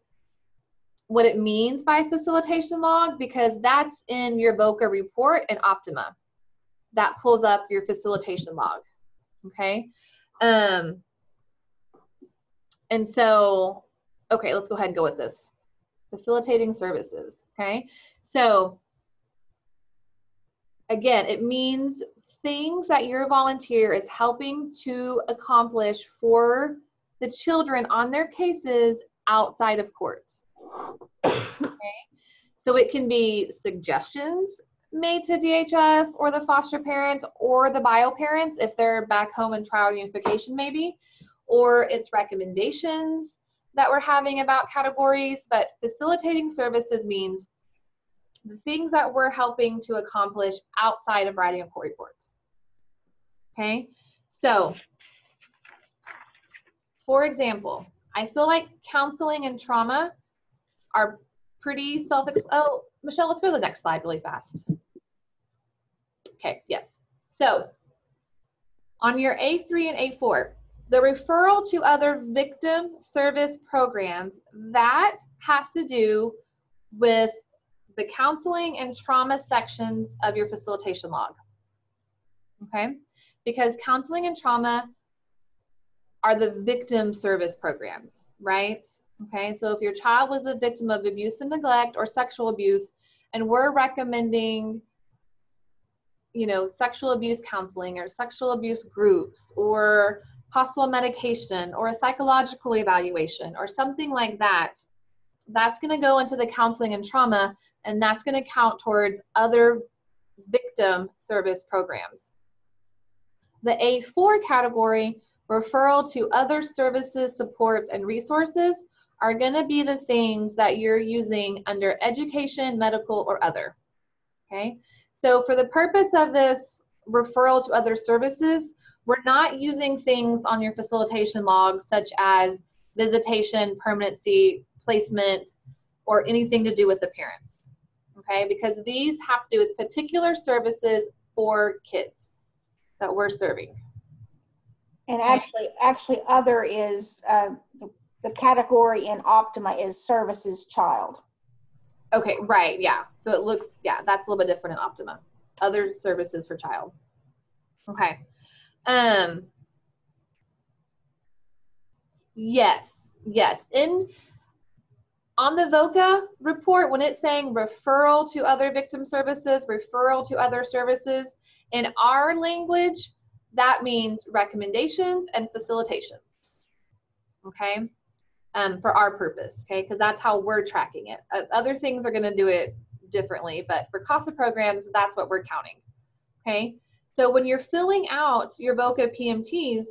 what it means by facilitation log, because that's in your VOCA report and Optima. That pulls up your facilitation log, okay? And so, okay, let's go ahead and go with this. Facilitating services, okay? So, again, it means things that your volunteer is helping to accomplish for the children on their cases outside of court. Okay, so it can be suggestions made to DHS or the foster parents or the bio parents if they're back home in trial unification maybe, or it's recommendations that we're having about categories. But facilitating services means the things that we're helping to accomplish outside of writing a court report. Okay, so for example, I feel like counseling and trauma are pretty oh, Michelle, let's go to the next slide really fast. Okay, yes. So on your A3 and A4, the referral to other victim service programs, that has to do with the counseling and trauma sections of your facilitation log. Okay, because counseling and trauma are the victim service programs, right? Okay, so if your child was a victim of abuse and neglect or sexual abuse, and we're recommending, you know, sexual abuse counseling or sexual abuse groups or possible medication or a psychological evaluation or something like that, that's going to go into the counseling and trauma, and that's going to count towards other victim service programs. The A4 category, referral to other services, supports, and resources, are going to be the things that you're using under education, medical, or other. Okay, so for the purpose of this referral to other services, we're not using things on your facilitation log such as visitation, permanency, placement, or anything to do with the parents. Okay, because these have to do with particular services for kids that we're serving. And actually other is, the category in Optima is services child. Okay, right, yeah. So it looks, yeah, that's a little bit different in Optima. Other services for child. Okay. Yes. On the VOCA report, when it's saying referral to other victim services, referral to other services, in our language, that means recommendations and facilitations, okay, for our purpose, okay, because that's how we're tracking it. Other things are going to do it differently, but for CASA programs, that's what we're counting, okay? So when you're filling out your VOCA PMTs,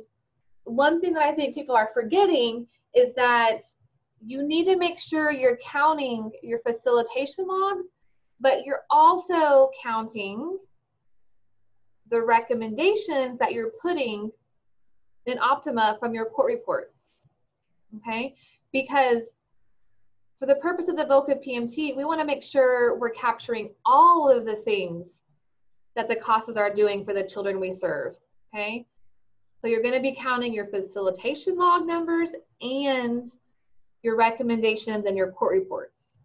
one thing that I think people are forgetting is that you need to make sure you're counting your facilitation logs, but you're also counting the recommendations that you're putting in Optima from your court reports, okay? Because for the purpose of the VOCA PMT, we want to make sure we're capturing all of the things that the CASAs are doing for the children we serve, okay? So you're going to be counting your facilitation log numbers and your recommendations and your court reports.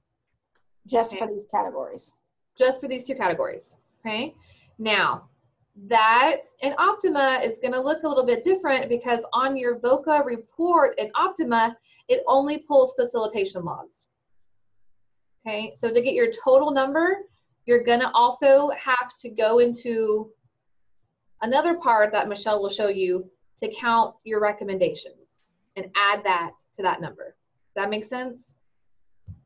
Just Okay. for these categories. Just for these two categories, okay? Now, that in Optima is going to look a little bit different because on your VOCA report in Optima, it only pulls facilitation logs. Okay, so to get your total number, you're going to also have to go into another part that Michelle will show you to count your recommendations and add that to that number. Does that make sense?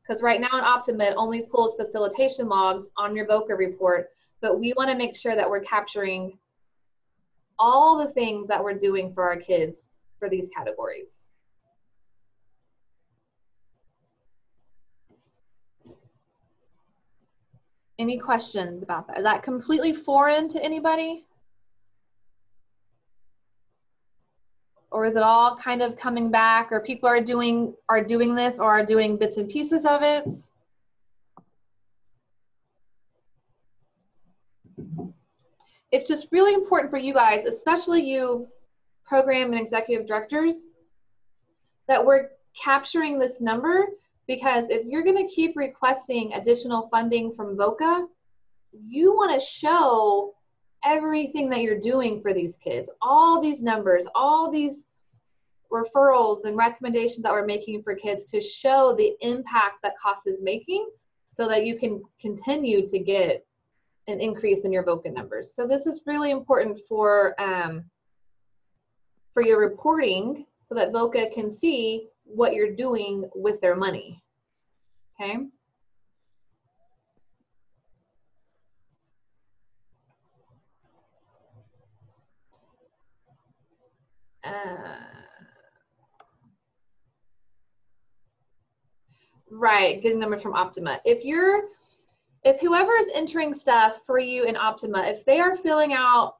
Because right now in Optima, it only pulls facilitation logs on your VOCA report, but we want to make sure that we're capturing all the things that we're doing for our kids for these categories. Any questions about that? Is that completely foreign to anybody? Or is it all kind of coming back, or people are doing this or are doing bits and pieces of it? It's just really important for you guys, especially you program and executive directors, that we're capturing this number, because if you're going to keep requesting additional funding from VOCA, you want to show everything that you're doing for these kids, all these numbers, all these referrals and recommendations that we're making for kids to show the impact that CASA is making so that you can continue to get an increase in your VOCA numbers. So this is really important for your reporting so that VOCA can see what you're doing with their money, okay? Right, getting numbers from Optima. If whoever is entering stuff for you in Optima, if they are filling out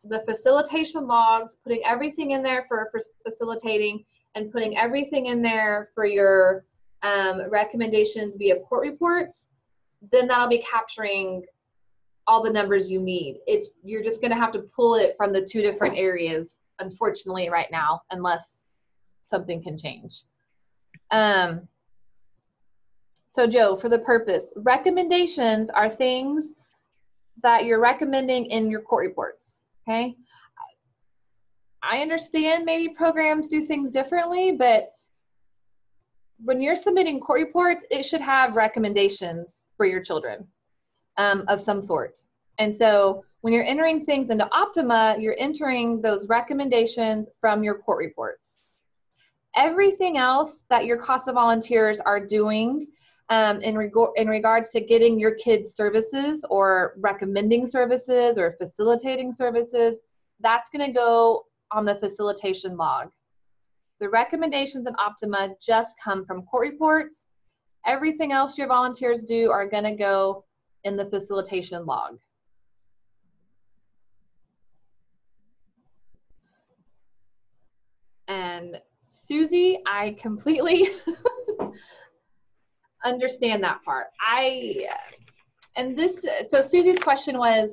the facilitation logs, putting everything in there for facilitating, and putting everything in there for your recommendations via court reports, then that'll be capturing all the numbers you need. You're just going to have to pull it from the two different areas, unfortunately, right now, unless something can change. So Joe, for the purpose, recommendations are things that you're recommending in your court reports, okay? I understand maybe programs do things differently, but when you're submitting court reports, it should have recommendations for your children of some sort. And so when you're entering things into Optima, you're entering those recommendations from your court reports. Everything else that your CASA volunteers are doing in regards to getting your kids services or recommending services or facilitating services, that's going to go on the facilitation log. The recommendations in Optima just come from court reports. Everything else your volunteers do are going to go in the facilitation log. And Susie, I completely understand that part. So Susie's question was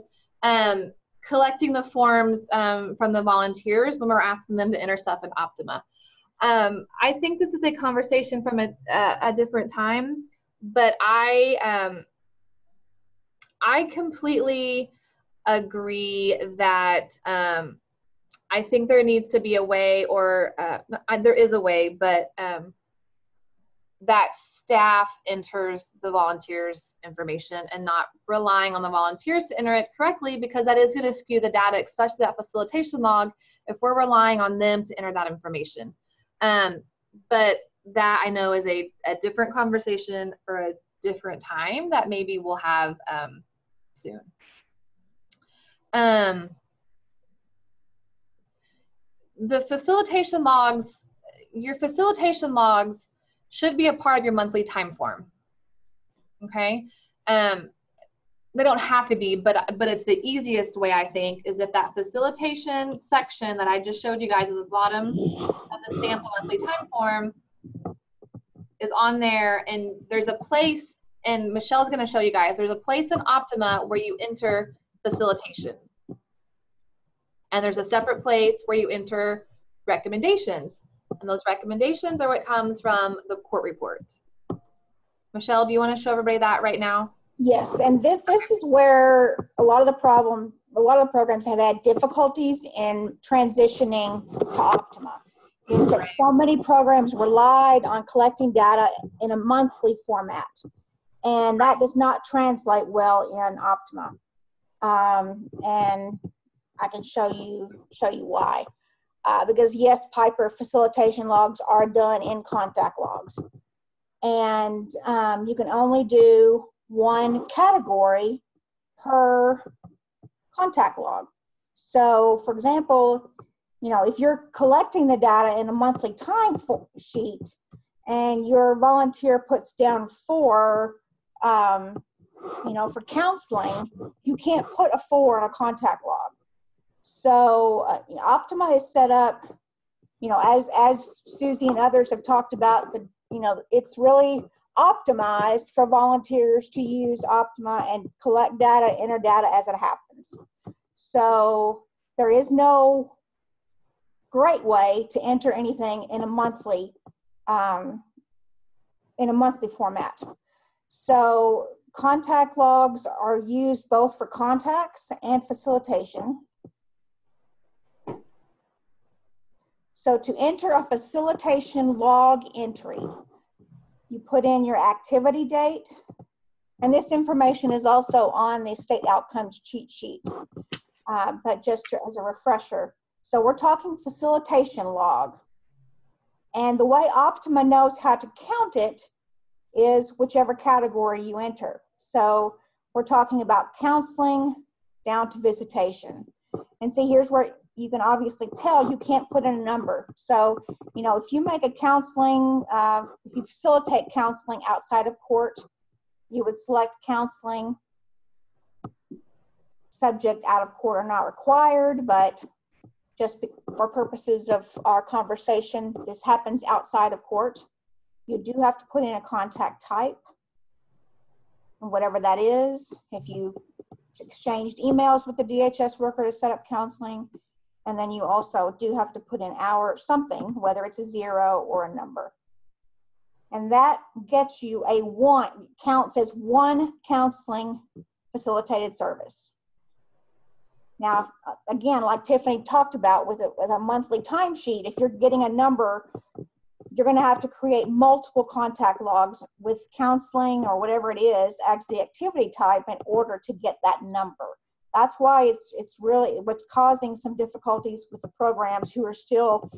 collecting the forms from the volunteers when we're asking them to enter stuff in Optima. I think this is a conversation from a different time, but I completely agree that I think there needs to be a way, or there is a way, but that staff enters the volunteers' information and not relying on the volunteers to enter it correctly, because that is going to skew the data, especially that facilitation log, if we're relying on them to enter that information. But that I know is a different conversation for a different time that maybe we'll have soon. the facilitation logs, your facilitation logs should be a part of your monthly time form. Okay. They don't have to be, but it's the easiest way, I think, is if that facilitation section that I just showed you guys at the bottom of the sample monthly time form is on there, and there's a place, and Michelle's going to show you guys, there's a place in Optima where you enter facilitation. And there's a separate place where you enter recommendations. And those recommendations are what comes from the court report. Michelle, do you want to show everybody that right now? Yes, and this is where a lot of the programs have had difficulties in transitioning to Optima. Is that so many programs relied on collecting data in a monthly format, and that does not translate well in Optima. And I can show you why. Because yes, Piper facilitation logs are done in contact logs, and you can only do one category per contact log. So for example, you know, if you're collecting the data in a monthly time sheet and your volunteer puts down 4, you know, for counseling, you can't put a 4 in a contact log. So Optima is set up, you know, as Susie and others have talked about, you know, it's really optimized for volunteers to use Optima and collect data, enter data as it happens. So there is no great way to enter anything in a monthly format. So contact logs are used both for contacts and facilitation. So to enter a facilitation log entry, you put in your activity date, and this information is also on the state outcomes cheat sheet, but just as a refresher. So we're talking facilitation log, and the way Optima knows how to count it is whichever category you enter. So we're talking about counseling down to visitation. And see, here's where you can obviously tell you can't put in a number. So, you know, if you make a counseling, if you facilitate counseling outside of court, you would select counseling, subject out of court or not required, but just for purposes of our conversation, this happens outside of court. You do have to put in a contact type, and whatever that is. If you exchanged emails with the DHS worker to set up counseling, and then you also do have to put in something, whether it's a 0 or a number. And that gets you counts as one counseling facilitated service. Now, again, like Tiffany talked about with a monthly timesheet, if you're getting a number, you're going to have to create multiple contact logs with counseling or whatever it is as the activity type in order to get that number. That's why it's really what's causing some difficulties with the programs who are still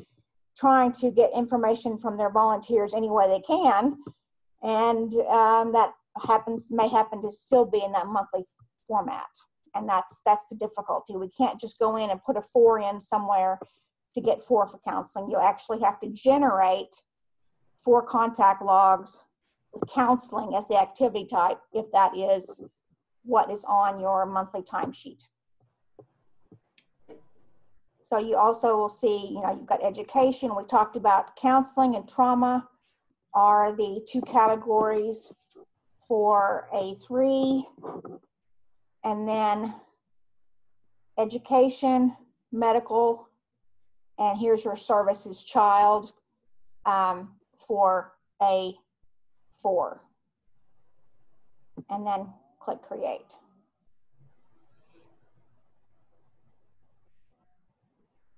trying to get information from their volunteers any way they can, and that may happen to still be in that monthly format, and that's the difficulty. We can't just go in and put a 4 in somewhere to get 4 for counseling. You actually have to generate 4 contact logs with counseling as the activity type, if that is what is on your monthly timesheet. So you also will see, you know, you've got education. We talked about counseling and trauma are the 2 categories for A3. And then education, medical, and here's your services child for A4. And then click create.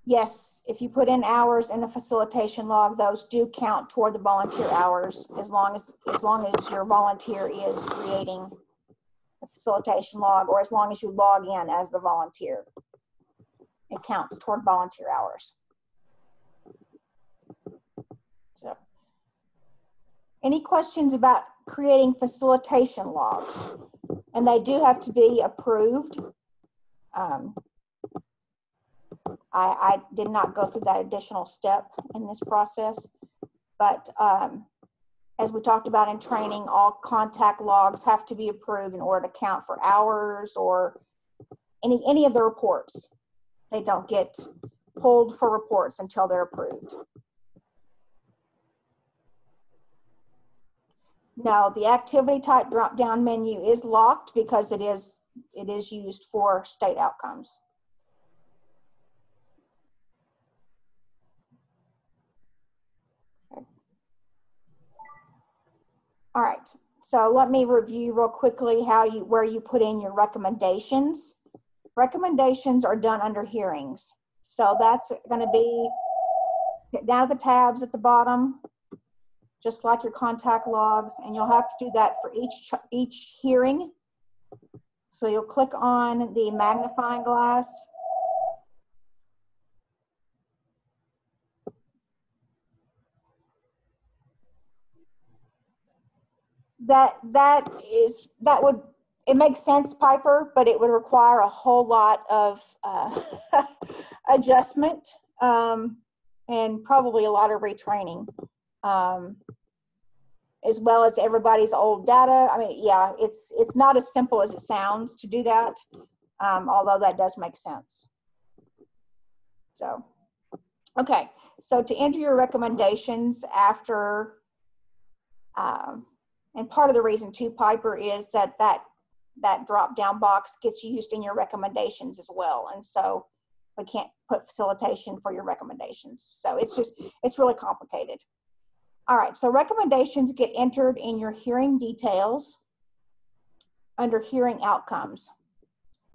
Yes, if you put in hours in the facilitation log, those do count toward the volunteer hours as long as your volunteer is creating the facilitation log, or as long as you log in as the volunteer. It counts toward volunteer hours. So, any questions about creating facilitation logs? And they do have to be approved. I did not go through that additional step in this process. But as we talked about in training, all contact logs have to be approved in order to count for hours or any of the reports. They don't get pulled for reports until they're approved. No, the activity type drop-down menu is locked because it is used for state outcomes. Okay. All right, so let me review real quickly where you put in your recommendations. Recommendations are done under hearings. So that's going to be down at the tabs at the bottom, just like your contact logs, and you'll have to do that for each hearing. So you'll click on the magnifying glass. It makes sense, Piper, but it would require a whole lot of adjustment and probably a lot of retraining, as well as everybody's old data. I mean, yeah, it's not as simple as it sounds to do that, although that does make sense. So, okay, so to enter your recommendations after, and part of the reason too, Piper, is that drop-down box gets used in your recommendations as well. And so we can't put facilitation for your recommendations. So it's really complicated. All right, so recommendations get entered in your hearing details under hearing outcomes.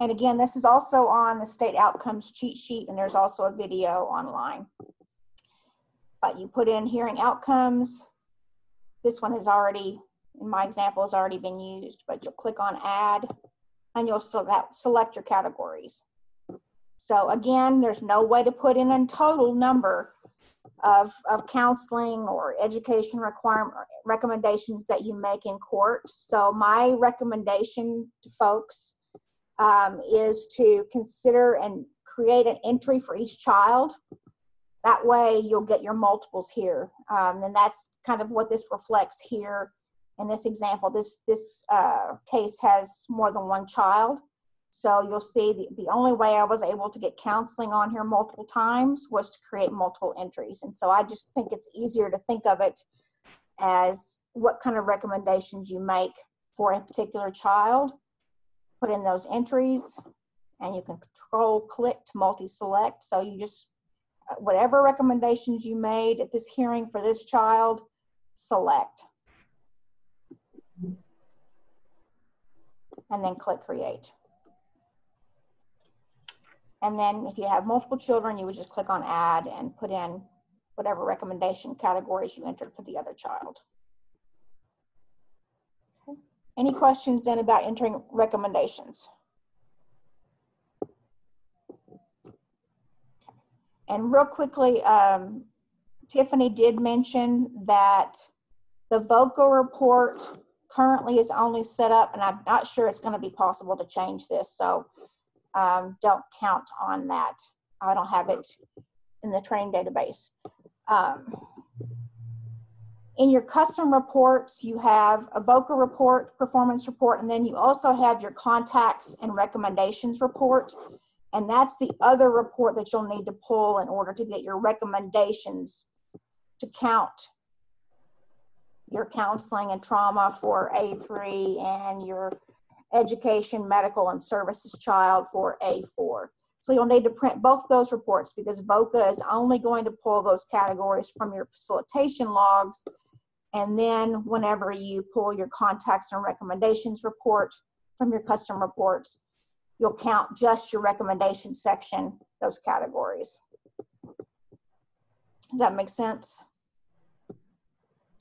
And again, this is also on the state outcomes cheat sheet, and there's also a video online. But you put in hearing outcomes. This one is already, in my example, has already been used, but you'll click on add and you'll select your categories. So again, there's no way to put in a total number of counseling or education recommendations that you make in court. So my recommendation to folks is to consider and create an entry for each child. That way you'll get your multiples here. And that's kind of what this reflects here. In this example, this case has more than one child. So you'll see the only way I was able to get counseling on here multiple times was to create multiple entries. And so I just think it's easier to think of it as what kind of recommendations you make for a particular child. Put in those entries, and you can control-click to multi-select. So you just, whatever recommendations you made at this hearing for this child, select. And then click create. And then if you have multiple children, you would just click on add and put in whatever recommendation categories you entered for the other child. Okay. Any questions then about entering recommendations? And real quickly, Tiffany did mention that the VOCA report currently is only set up, and I'm not sure it's going to be possible to change this, so don't count on that. I don't have it in the training database. In your custom reports, you have a VOCA report, performance report, and then you also have your contacts and recommendations report. And that's the other report that you'll need to pull in order to get your recommendations to count your counseling and trauma for A3 and your education, medical, and services child for A4. So you'll need to print both those reports because VOCA is only going to pull those categories from your facilitation logs. And then whenever you pull your contacts and recommendations report from your custom reports, you'll count just your recommendation section, those categories. Does that make sense?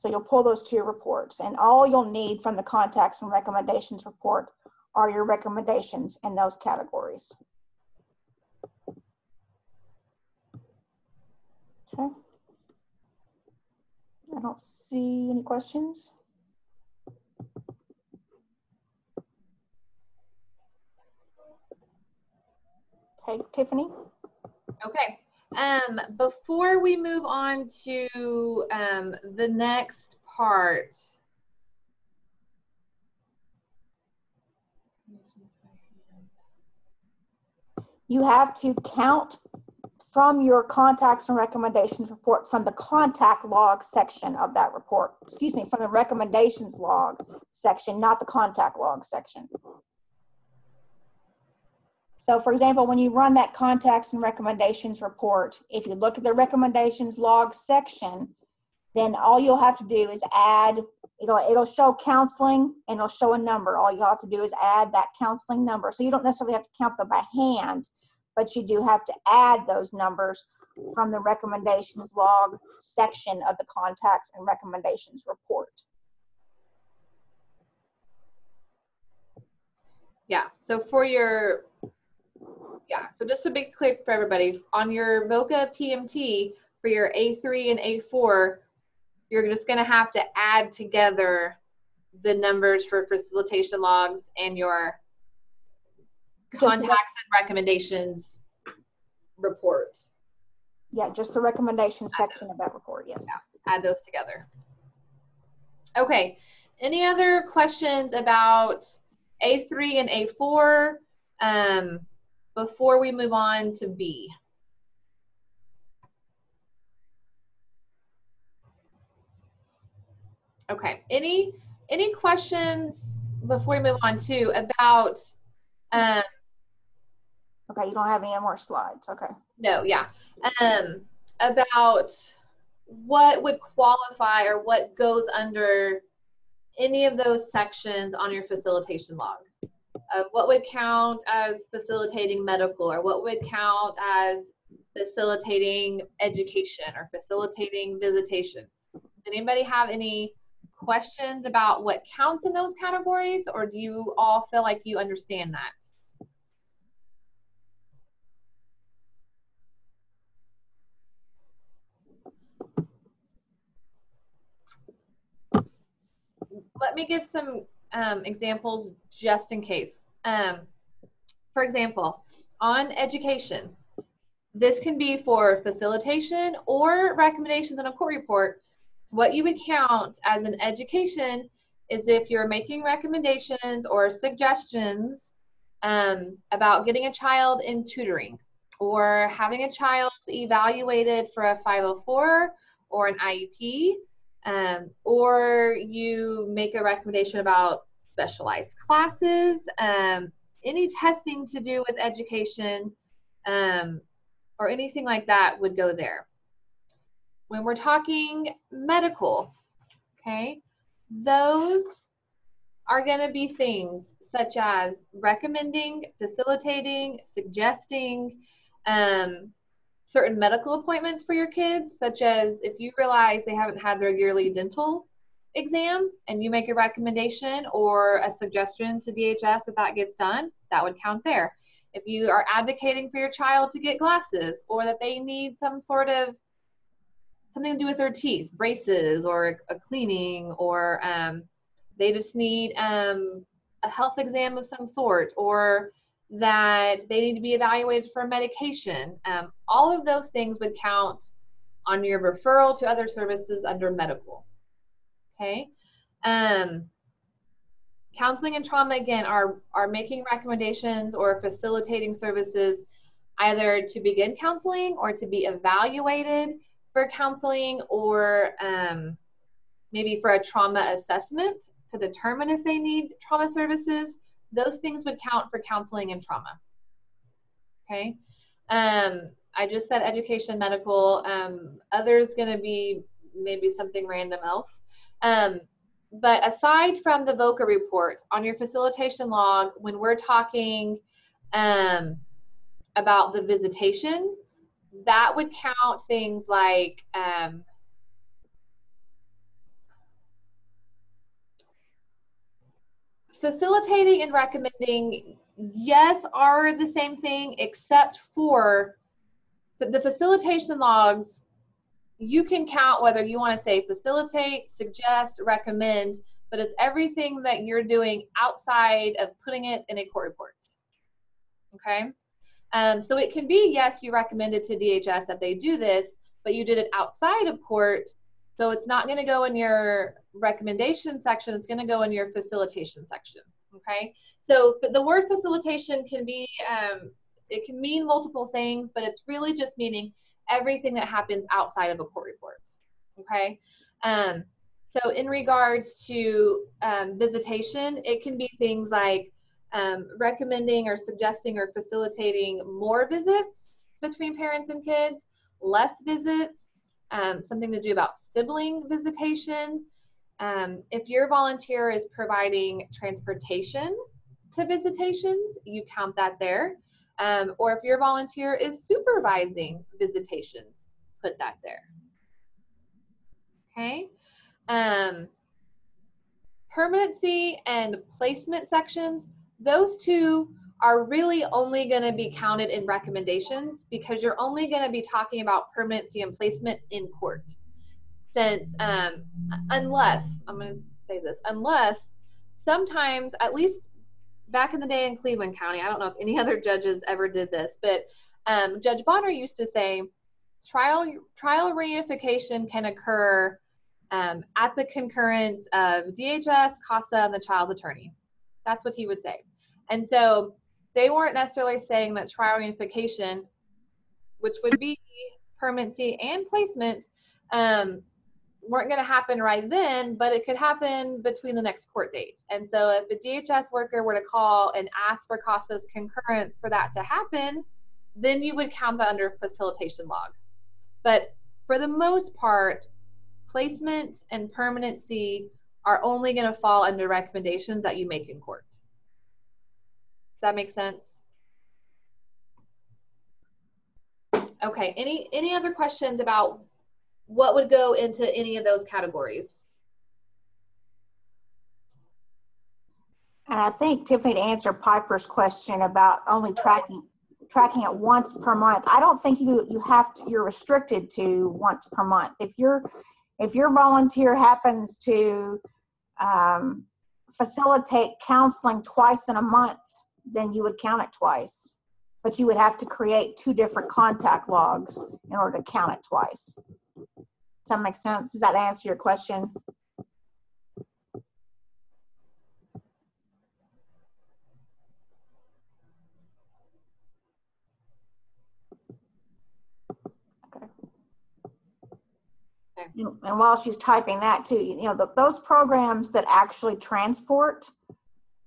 So you'll pull those to your reports, and all you'll need from the contacts and recommendations report are your recommendations in those categories. Okay. I don't see any questions. Okay, Tiffany? Okay. Before we move on to the next part, You have to count from your contacts and recommendations report from the contact log section of that report. Excuse me, from the recommendations log section, not the contact log section. So for example, when you run that contacts and recommendations report, if you look at the recommendations log section, then all you'll have to do is add, it'll show counseling and it'll show a number. All you have to do is add that counseling number. So you don't necessarily have to count them by hand, but you do have to add those numbers from the recommendations log section of the contacts and recommendations report. yeah, so for your, so just to be clear for everybody, on your VOCA PMT, for your A3 and A4, you're just gonna have to add together the numbers for facilitation logs and your contacts and recommendations report. Yeah, just the recommendation section of that report, yes. Yeah, add those together. Okay, any other questions about A3 and A4 before we move on to B? Okay, any questions before we move on to about okay, you don't have any more slides, okay. No, yeah. About what would qualify or what goes under any of those sections on your facilitation log. What would count as facilitating medical, or what would count as facilitating education or facilitating visitation? Does anybody have any questions about what counts in those categories, or do you all feel like you understand that? Let me give some examples just in case. For example, on education, this can be for facilitation or recommendations in a court report. What you would count as an education is if you're making recommendations or suggestions about getting a child in tutoring, or having a child evaluated for a 504 or an IEP, or you make a recommendation about specialized classes, any testing to do with education, or anything like that would go there. When we're talking medical, okay, those are going to be things such as recommending, facilitating, suggesting certain medical appointments for your kids, such as if you realize they haven't had their yearly dental exam and you make a recommendation or a suggestion to DHS that gets done, that would count there. If you are advocating for your child to get glasses, or that they need some sort of something to do with their teeth, braces or a cleaning, or they just need a health exam of some sort, or that they need to be evaluated for medication. All of those things would count on your referral to other services under medical. Okay. Counseling and trauma, again, are making recommendations or facilitating services either to begin counseling or to be evaluated for counseling, or maybe for a trauma assessment to determine if they need trauma services. Those things would count for counseling and trauma. Okay. I just said education, medical. Others going to be maybe something random else. But aside from the VOCA report, on your facilitation log, when we're talking about the visitation, that would count things like facilitating and recommending, yes, are the same thing, except for the facilitation logs. You can count whether you want to say facilitate, suggest, recommend, but it's everything that you're doing outside of putting it in a court report. Okay. So it can be, yes, you recommended to DHS that they do this, but you did it outside of court. So it's not going to go in your recommendation section. It's going to go in your facilitation section. Okay. So the word facilitation can be, it can mean multiple things, but it's really just meaning everything that happens outside of a court report. Okay. So in regards to visitation, it can be things like recommending or suggesting or facilitating more visits between parents and kids, less visits, something to do about sibling visitation. If your volunteer is providing transportation to visitations, you count that there. Or if your volunteer is supervising visitations, put that there. Okay. Permanency and placement sections, those two are really only going to be counted in recommendations because you're only going to be talking about permanency and placement in court. Since unless, I'm going to say this, unless sometimes, at least back in the day in Cleveland County, I don't know if any other judges ever did this, but Judge Bonner used to say trial reunification can occur at the concurrence of DHS, CASA, and the child's attorney. That's what he would say. And so they weren't necessarily saying that trial reunification, which would be permanency and placement, weren't going to happen right then, but it could happen between the next court date. And so if a DHS worker were to call and ask for CASA's concurrence for that to happen, then you would count that under facilitation log. But for the most part, placement and permanency are only going to fall under recommendations that you make in court. Does that make sense? Okay, any other questions about what would go into any of those categories? And I think, Tiffany, to answer Piper's question about only tracking it once per month, I don't think you're restricted to once per month. If your volunteer happens to facilitate counseling twice in a month, then you would count it twice. But you would have to create 2 different contact logs in order to count it twice. Does that make sense? Does that answer your question? And while she's typing that too, those programs that actually transport,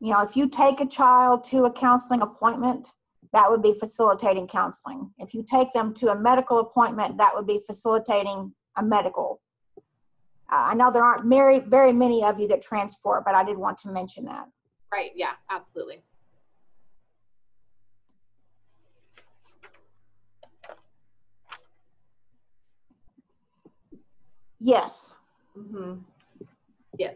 if you take a child to a counseling appointment, that would be facilitating counseling. If you take them to a medical appointment, that would be facilitating a medical. I know there aren't very many of you that transport, but I did want to mention that. Right, yeah, absolutely. Yes. Mm-hmm. Yes.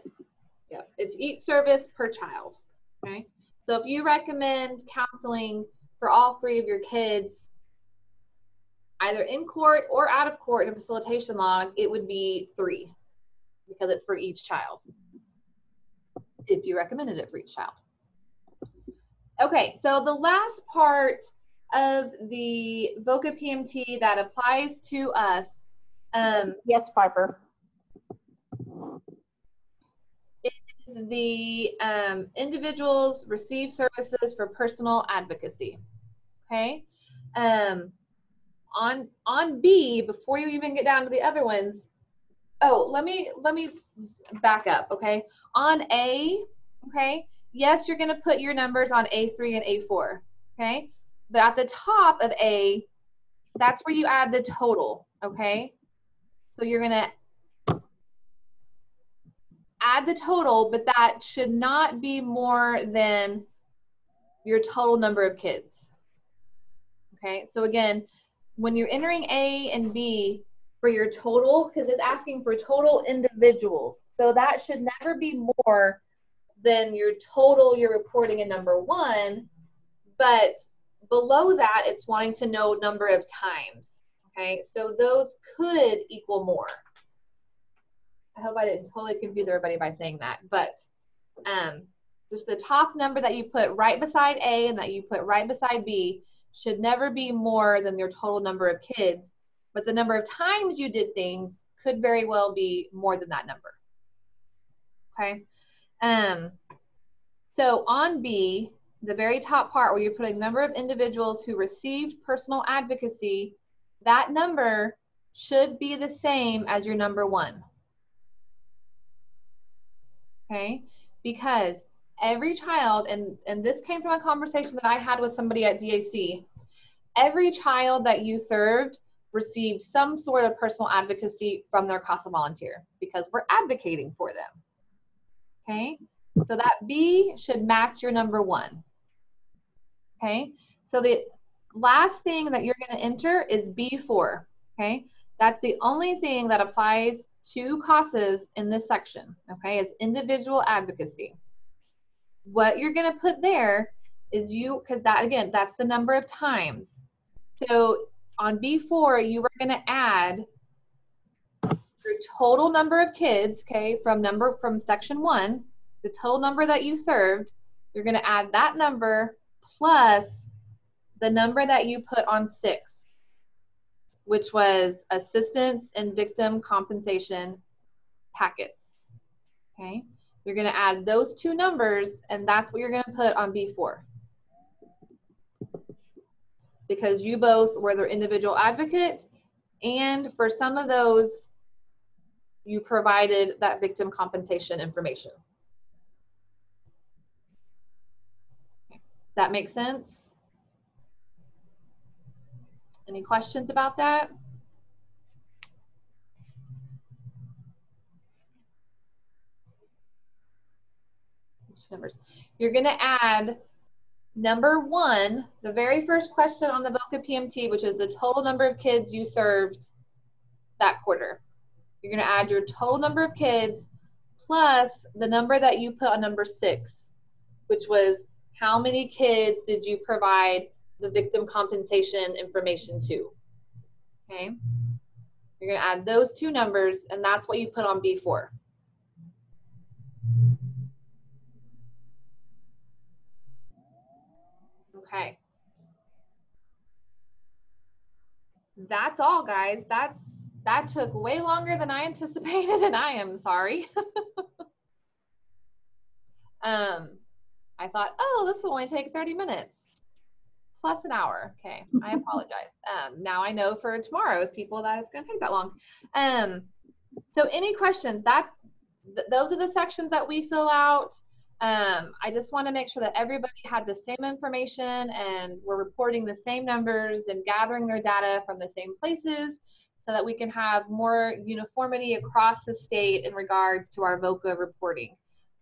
Yeah. It's each service per child. Okay. So if you recommend counseling for all 3 of your kids, either in court or out of court in a facilitation log, it would be 3 because it's for each child. If you recommended it for each child. Okay. So the last part of the VOCA PMT that applies to us. Yes, Piper. Is the individuals receive services for personal advocacy. Okay. On B, before you even get down to the other ones, let me back up. Okay. On A, okay, yes, you're going to put your numbers on A3 and A4. Okay. But at the top of A, that's where you add the total. Okay. So you're going to add the total, but that should not be more than your total number of kids. Okay, so again, when you're entering A and B for your total, because it's asking for total individuals, so that should never be more than your total you're reporting in number 1, but below that, it's wanting to know number of times. Okay, so those could equal more. I hope I didn't totally confuse everybody by saying that, but just the top number that you put right beside A and that you put right beside B should never be more than your total number of kids, but the number of times you did things could very well be more than that number. Okay. So on B, the very top part where you're putting number of individuals who received personal advocacy, that number should be the same as your number 1. Okay, because every child, and this came from a conversation that I had with somebody at DAC, every child that you served received some sort of personal advocacy from their CASA volunteer because we're advocating for them. Okay, so that B should match your number 1. Okay, so the last thing that you're going to enter is B4. Okay, that's the only thing that applies to CASAs in this section. Okay, it's individual advocacy. What you're going to put there is because that, again, that's the number of times. So on B4, you are going to add your total number of kids, okay, from section 1, the total number that you served. You're going to add that number plus the number that you put on 6, which was assistance and victim compensation packets. Okay, you're going to add those 2 numbers, and that's what you're going to put on B4. Because you both were their individual advocate, and for some of those, you provided that victim compensation information. Does that make sense? Any questions about that? Numbers. You're going to add number 1, the very first question on the VOCA PMT, which is the total number of kids you served that quarter. You're going to add your total number of kids plus the number that you put on number 6, which was how many kids did you provide the victim compensation information to. Okay, you're going to add those 2 numbers, and that's what you put on B4. Okay. That's all, guys. That took way longer than I anticipated, and I am sorry. I thought, oh, this will only take 30 minutes plus an hour. Okay, I apologize. Now I know for tomorrow's people that it's going to take that long. So any questions? Those are the sections that we fill out. I just want to make sure that everybody had the same information and we're reporting the same numbers and gathering their data from the same places so that we can have more uniformity across the state in regards to our VOCA reporting.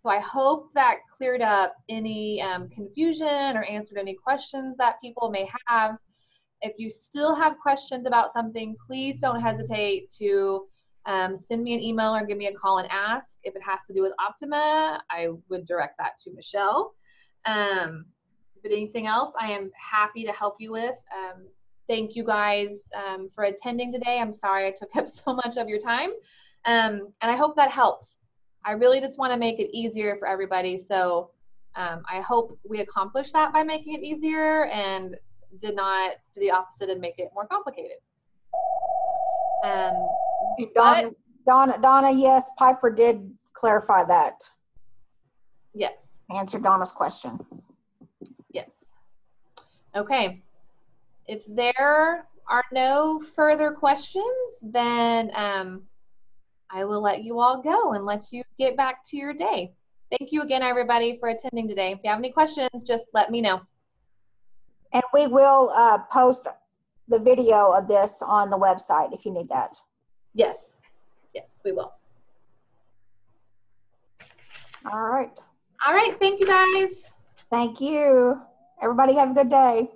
So I hope that cleared up any confusion or answered any questions that people may have. If you still have questions about something, please don't hesitate to send me an email or give me a call and ask. If it has to do with Optima, I would direct that to Michelle. But anything else, I am happy to help you with. Thank you guys for attending today. I'm sorry I took up so much of your time. And I hope that helps. I really just want to make it easier for everybody. So I hope we accomplished that by making it easier and did not do the opposite and make it more complicated. Donna, yes, Piper did clarify that. Yes. Answer Donna's question. Yes. Okay. If there are no further questions, then I will let you all go and let you get back to your day. Thank you again, everybody, for attending today. If you have any questions, just let me know. And we will post the video of this on the website if you need that. Yes. Yes, we will. All right. All right. Thank you, guys. Thank you. Everybody have a good day.